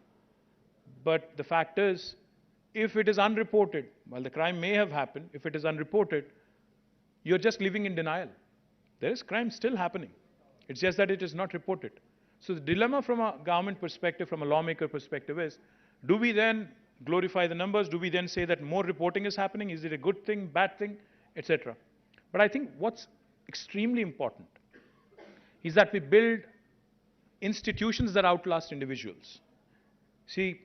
But the fact is, if it is unreported, while the crime may have happened, if it is unreported, you're just living in denial. There is crime still happening. It's just that it is not reported. So the dilemma from a government perspective, from a lawmaker perspective is, do we then glorify the numbers? Do we then say that more reporting is happening? Is it a good thing, bad thing, etc.? But I think what's extremely important is that we build institutions that outlast individuals. See,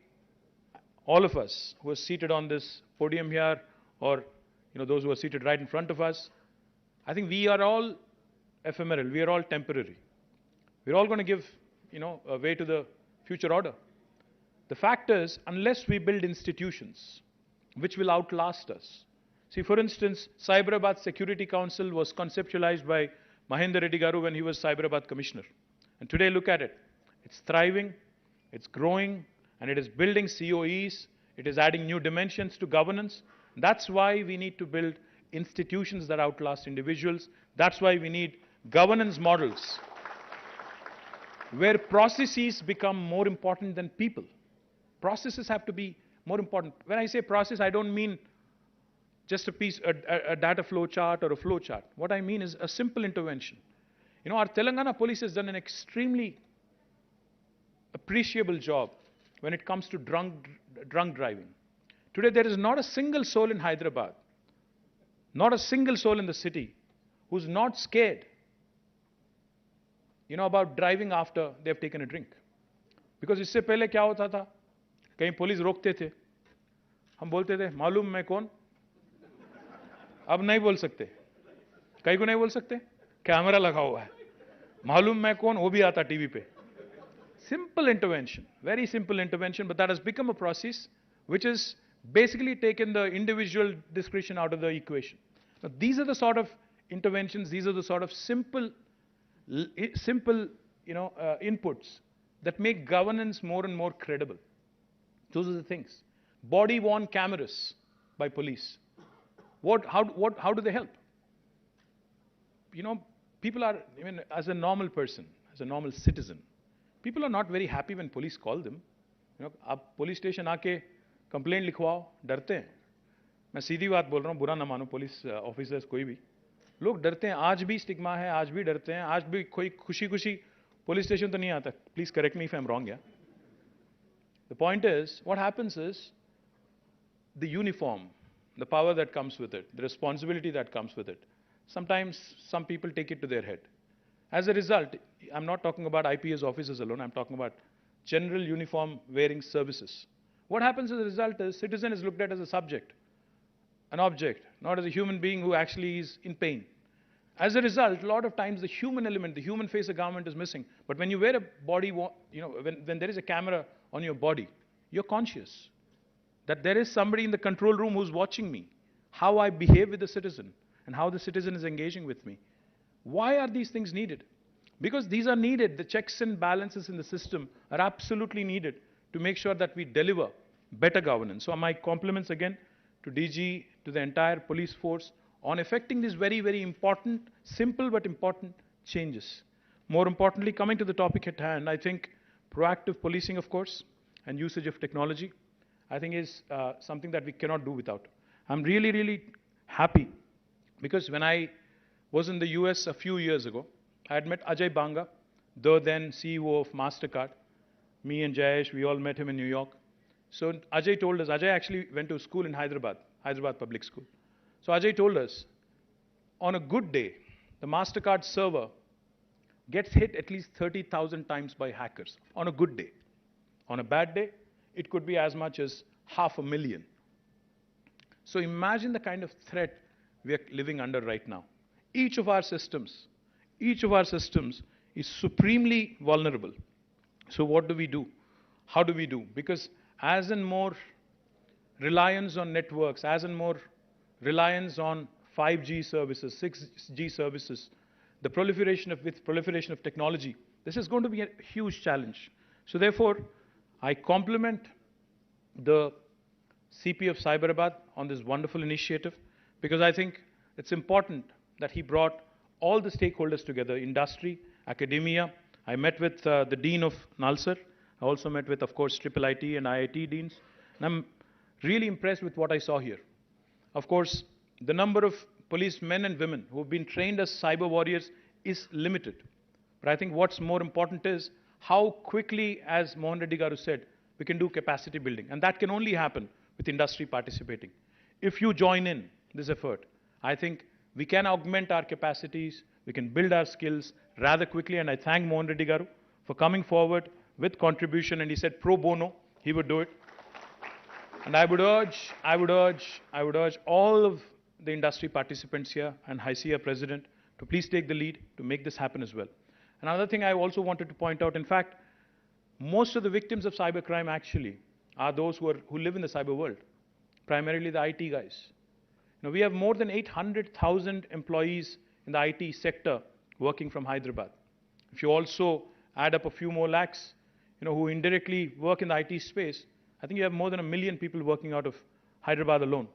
all of us who are seated on this podium here, or those who are seated right in front of us, I think we are all ephemeral, we are all temporary. We're all going to give, a way to the future order. The fact is, unless we build institutions which will outlast us. See, for instance, Cyberabad Security Council was conceptualized by Mahender Reddy Garu when he was Cyberabad Commissioner. And today, look at it. It's thriving, it's growing, and it is building COEs. It is adding new dimensions to governance. That's why we need to build institutions that outlast individuals. That's why we need governance models where processes become more important than people. Processes have to be more important. When I say process, I don't mean just a data flow chart or a flow chart. What I mean is a simple intervention. Our Telangana police has done an extremely appreciable job when it comes to drunk driving. Today, there is not a single soul in Hyderabad, not a single soul in the city who's not scared, about driving after they've taken a drink. Because इससे पहले क्या होता था? कहीं police रोकते थे, हम बोलते थे मालूम मैं कौन? अब नहीं बोल सकते. कहीं को नहीं बोल सकते? कैमरा लगा हुआ है. मालूम मैं कौन? वो भी आता टीवी पे. Simple intervention, very simple intervention, but that has become a process which has basically taken the individual discretion out of the equation. Now, these are the sort of interventions, these are the sort of simple inputs that make governance more and more credible. Those are the things. Body-worn cameras by police. How do they help? People are, as a normal person, as a normal citizen, people are not very happy when police call them. आप police station आके complaint लिखवाओ, डरते हैं. मैं सीधी बात बोल रहा हूँ, बुरा ना मानो पुलिस ऑफिसर्स कोई भी. लोग डरते हैं, आज भी स्टिग्मा है, आज भी डरते हैं, आज भी कोई खुशी-खुशी पुलिस स्टेशन तो नहीं आता. Please correct me if I'm wrong, yeah? The point is, what happens is, the uniform, the power that comes with it, the responsibility that comes with it, sometimes some people take it to their head. As a result, I'm not talking about IPS officers alone, I'm talking about general uniform wearing services. What happens as a result is, citizen is looked at as a subject, an object, not as a human being who actually is in pain. As a result, a lot of times the human element, the human face of government is missing. But when you wear a body, when there is a camera on your body, you're conscious that there is somebody in the control room who's watching me, how I behave with the citizen, and how the citizen is engaging with me. Why are these things needed? Because these are needed. The checks and balances in the system are absolutely needed to make sure that we deliver better governance. So my compliments again to DG, to the entire police force on effecting these very, very important, simple but important changes. More importantly, coming to the topic at hand, I think proactive policing, of course, and usage of technology, I think is something that we cannot do without. I'm really, really happy because when I was in the US a few years ago, I had met Ajay Banga, the then CEO of MasterCard. Me and Jayesh, we all met him in New York. So Ajay told us, Ajay actually went to school in Hyderabad Public School. So Ajay told us, on a good day, the MasterCard server gets hit at least 30,000 times by hackers, on a good day. On a bad day, it could be as much as 500,000. So imagine the kind of threat we are living under right now. Each of our systems is supremely vulnerable. So what do we do? How do we do? Because as in more reliance on networks, as in more reliance on 5G services, 6G services, the proliferation of technology, this is going to be a huge challenge. So therefore, I compliment the CP of Cyberabad on this wonderful initiative because I think it's important that he brought all the stakeholders together, industry, academia. I met with the Dean of Nalsar. I also met with, of course, IIIT and IIT deans. And I'm really impressed with what I saw here. Of course, the number of police men and women who have been trained as cyber warriors is limited. But I think what's more important is how quickly, as Mohan Reddy Garu said, we can do capacity building. And that can only happen with industry participating. If you join in this effort, I think we can augment our capacities, we can build our skills rather quickly. And I thank Mohan Reddy Garu for coming forward with contribution. And he said pro bono, he would do it. And I would urge all of the industry participants here and HICIA President to please take the lead to make this happen as well. Another thing I also wanted to point out, in fact, most of the victims of cybercrime actually are those who live in the cyber world, primarily the IT guys. Now, we have more than 800,000 employees in the IT sector working from Hyderabad. If you also add up a few more lakhs, who indirectly work in the IT space, I think you have more than 1 million people working out of Hyderabad alone.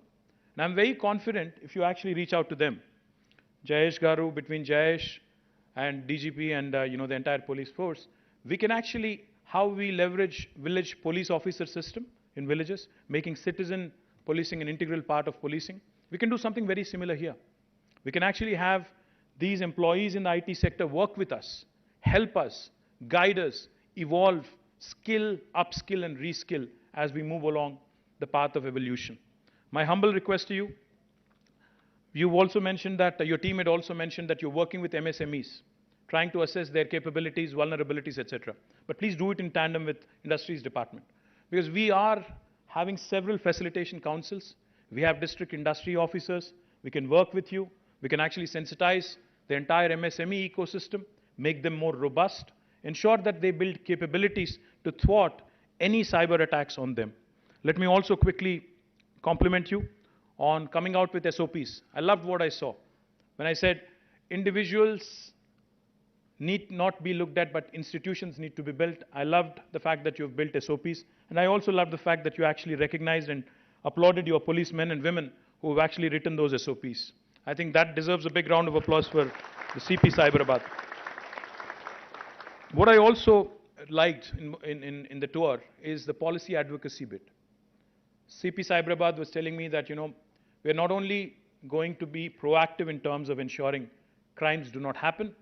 And I'm very confident if you actually reach out to them, Jayesh Garu, between Jayesh and DGP and the entire police force, we can actually, how we leverage village police officer system in villages, making citizen policing an integral part of policing. We can do something very similar here. We can actually have these employees in the IT sector work with us, help us, guide us, evolve skill, upskill and reskill as we move along the path of evolution. My humble request to you, you've also mentioned that, your team had also mentioned that you're working with MSMEs, trying to assess their capabilities, vulnerabilities, etc. But please do it in tandem with Industries Department. Because we are having several facilitation councils. We have district industry officers. We can work with you. We can actually sensitize the entire MSME ecosystem, make them more robust, ensure that they build capabilities to thwart any cyber attacks on them. Let me also quickly compliment you on coming out with SOPs. I loved what I saw when I said individuals need not be looked at, but institutions need to be built. I loved the fact that you've built SOPs, and I also loved the fact that you actually recognized and applauded your policemen and women who have actually written those SOPs. I think that deserves a big round of applause for the CP Cyberabad. What I also liked in the tour is the policy advocacy bit. CP Cyberabad was telling me that, we're not only going to be proactive in terms of ensuring crimes do not happen,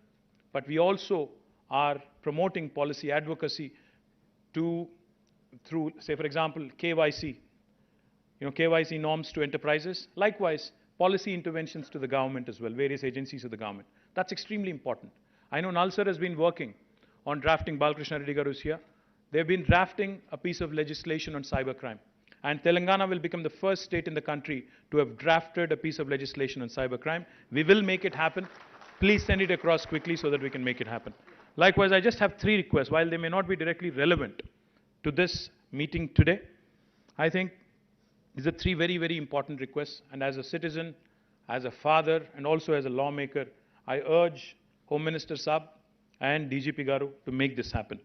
but we also are promoting policy advocacy through, say, for example, KYC, KYC norms to enterprises. Likewise, policy interventions to the government as well, various agencies of the government. That's extremely important. I know Nal sir has been working on drafting, Balakrishna Reddy garu is here. They've been drafting a piece of legislation on cybercrime. And Telangana will become the first state in the country to have drafted a piece of legislation on cybercrime. We will make it happen. Please send it across quickly so that we can make it happen. Likewise, I just have 3 requests. While they may not be directly relevant to this meeting today, I think these are 3 very, very important requests. And as a citizen, as a father, and also as a lawmaker, I urge Home Minister Saab and DGP Garu to make this happen.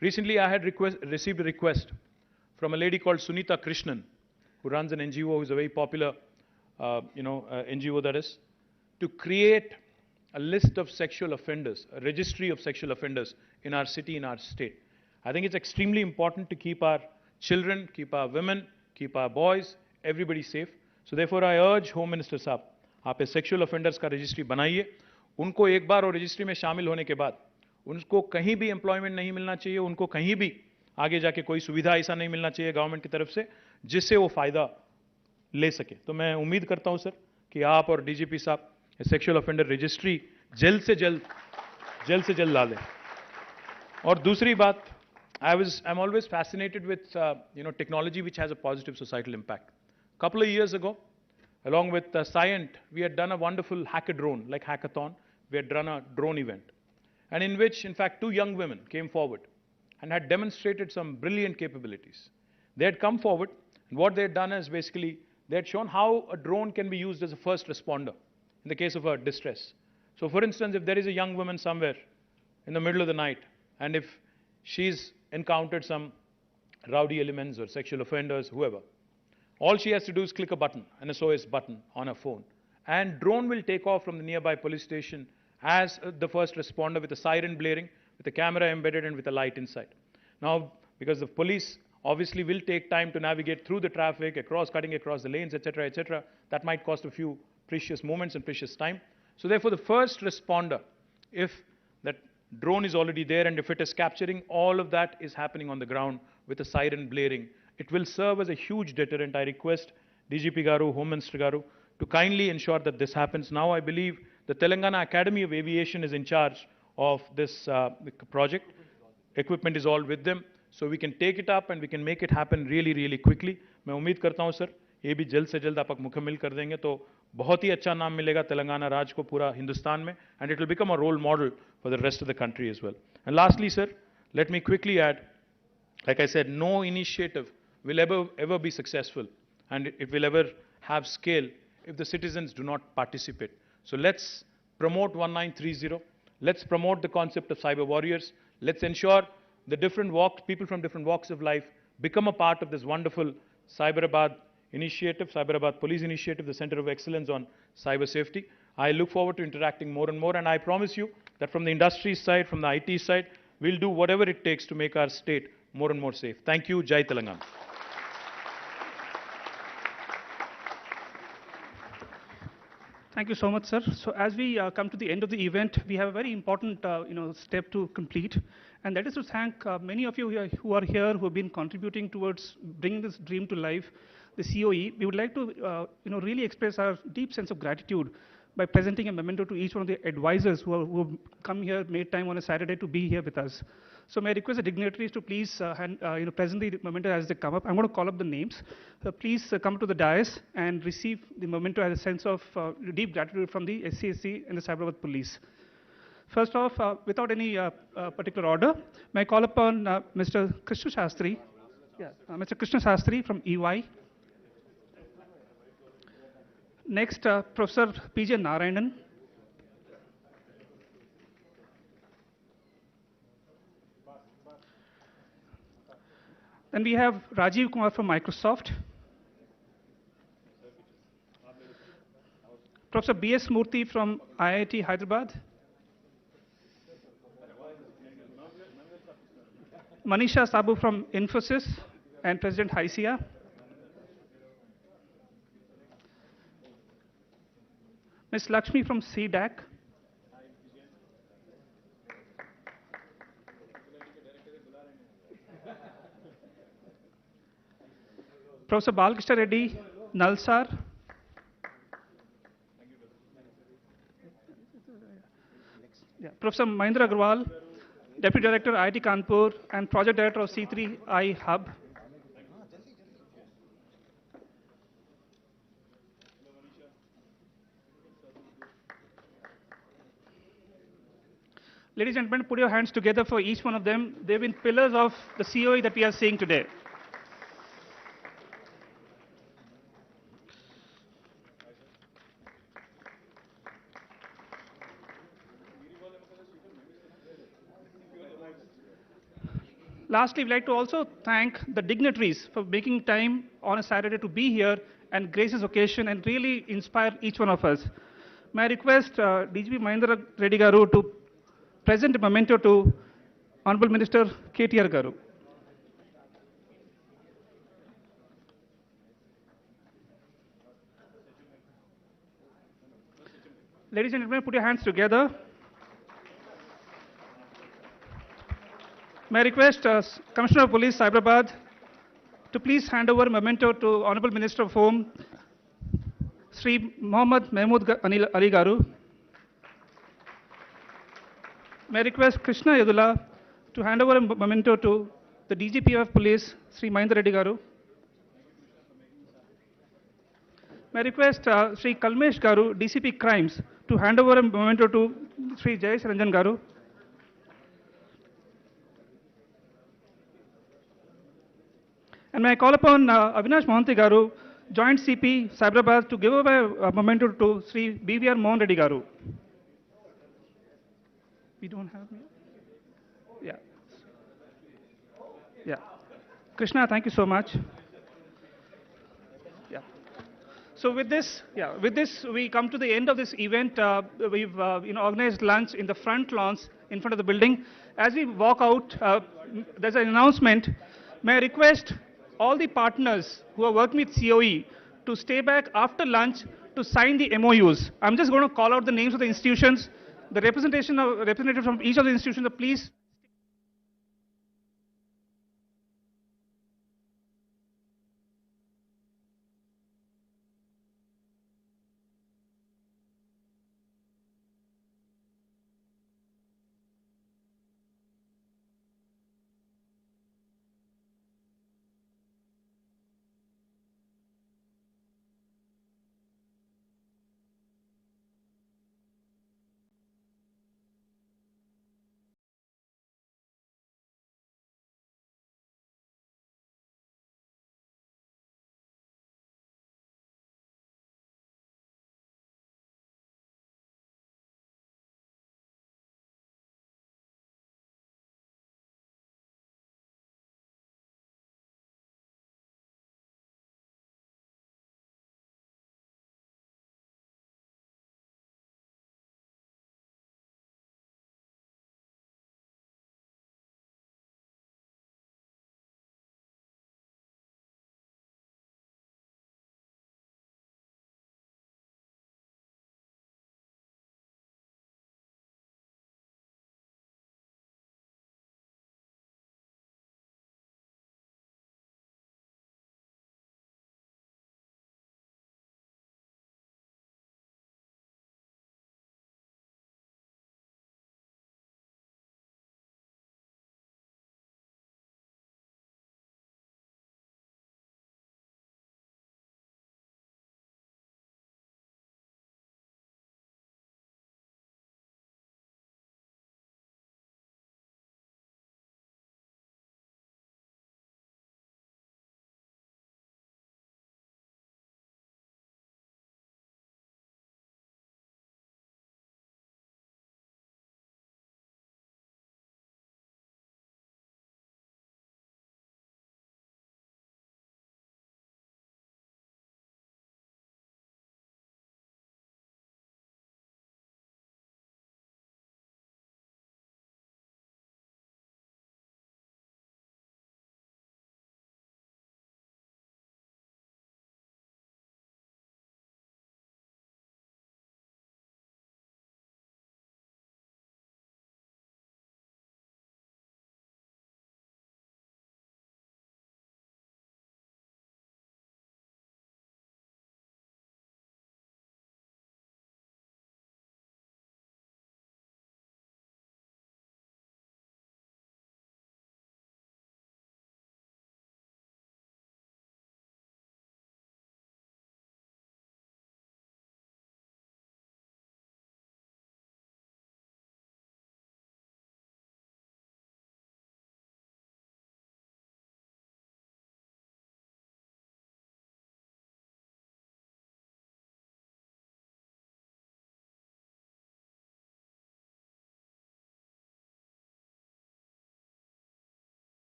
Recently, I had received a request from a lady called Sunita Krishnan, who runs an NGO, who is a very popular NGO that is, to create a list of sexual offenders, a registry of sexual offenders in our city, in our state. I think it's extremely important to keep our children, keep our women, keep our boys, everybody safe. So therefore, I urge Home Minister Saab, आप ये sexual offenders का registry बनाइए. उनको एक बार वो registry में शामिल होने के बाद, उनको कहीं भी employment नहीं मिलना चाहिए, उनको कहीं भी आगे जाके कोई सुविधा ऐसा नहीं मिलना चाहिए गवर्नमेंट की तरफ से जिससे वो फायदा ले सके. तो मैं उम्मीद करता हूं सर कि आप और डीजीपी साहब सेक्सुअल ऑफेंडर रजिस्ट्री जल्द से जल्द ला दें. और दूसरी बात, I'm always fascinated with technology which has a positive societal impact. Couple of years ago, along with Scient, we had done a wonderful hackathon, like hackathon. We had run a drone event, and in which, in fact, 2 young women came forward and had demonstrated some brilliant capabilities. They had come forward, and what they had done is basically, they had shown how a drone can be used as a first responder in the case of a distress. So for instance, if there is a young woman somewhere in the middle of the night, and if she's encountered some rowdy elements or sexual offenders, whoever, all she has to do is click a button, an SOS button on her phone, and drone will take off from the nearby police station as the first responder with a siren blaring, with a camera embedded and with a light inside. Now, because the police obviously will take time to navigate through the traffic, cutting across the lanes, etc., that might cost a few precious moments and precious time. So therefore, the first responder, if that drone is already there and if it is capturing, all of that is happening on the ground with a siren blaring. It will serve as a huge deterrent. I request DGP Garu, Home Minister Garu, to kindly ensure that this happens. Now I believe the Telangana Academy of Aviation is in charge of this project. Equipment is all with them. So we can take it up and we can make it happen really, really quickly. मैं उम्मीद करता हूँ sir, ये भी जल्द से जल्द आप मुकम्मल कर देंगे तो बहुत ही अच्छा नाम मिलेगा तेलंगाना राज्य को पूरा हिंदुस्तान में, and it will become a role model for the rest of the country as well. And lastly, sir, let me quickly add, like I said, no initiative will ever be successful and it will ever have scale if the citizens do not participate. So let's promote 1930. Let's promote the concept of cyber warriors. Let's ensure the people from different walks of life become a part of this wonderful Cyberabad initiative, Cyberabad Police Initiative, the Center of Excellence on Cyber Safety. I look forward to interacting more and more, and I promise you that from the industry side, from the IT side, we'll do whatever it takes to make our state more and more safe. Thank you. Jai Telangana. Thank you so much, sir. So as we come to the end of the event, we have a very important step to complete, and that is to thank many of you who are here, who have been contributing towards bringing this dream to life, the COE. We would like to really express our deep sense of gratitude by presenting a memento to each one of the advisors who have come here, made time on a Saturday to be here with us. So may I request the dignitaries to please present the memento as they come up. I'm going to call up the names. Please come to the dais and receive the memento as a sense of deep gratitude from the SCSC and the Cyberabad police. First off, without any particular order, may I call upon Mr. Krishna Shastri, Mr. Krishna Shastri from EY. Next, Professor P.J. Narayanan. Then we have Rajiv Kumar from Microsoft. Professor B.S. Murthy from IIT Hyderabad. Manisha Sabu from Infosys and President HICIA. Ms. Lakshmi from CDAC. Professor Balkrishna Reddy, Nalsar. Professor Mahindra Agrawal, Deputy Director, IIT Kanpur, and Project Director of C3I Hub. Ladies and gentlemen, put your hands together for each one of them. They've been pillars of the COE that we are seeing today. Lastly, we'd like to also thank the dignitaries for making time on a Saturday to be here and grace this occasion and really inspire each one of us. May I request DGP Mahindra Reddy Garu to present a memento to Honorable Minister KTR Garu. Ladies and gentlemen, put your hands together. May I request Commissioner of Police, Cyberabad, to please hand over a memento to Honorable Minister of Home, Sri Mahmood Ali Garu. May I request Krishna Yadula to hand over a memento to the DGP of Police, Sri Mahindra Reddy Garu. May I request Sri Kalmesh Garu, DCP Crimes, to hand over a memento to Sri Jayesh Ranjan Garu. And may I call upon Avinash Mohanty Garu, Joint CP, Cyberabad, to give away a memento to Sri BVR Mohan Reddy Garu. We don't have me? Yeah. Yeah. Krishna, thank you so much. Yeah. So with this, we come to the end of this event. We've organized lunch in the front lawns in front of the building. As we walk out, there's an announcement. May I request all the partners who are working with COE to stay back after lunch to sign the MOUs. I'm just going to call out the names of the institutions. The representative from each of the institutions, please.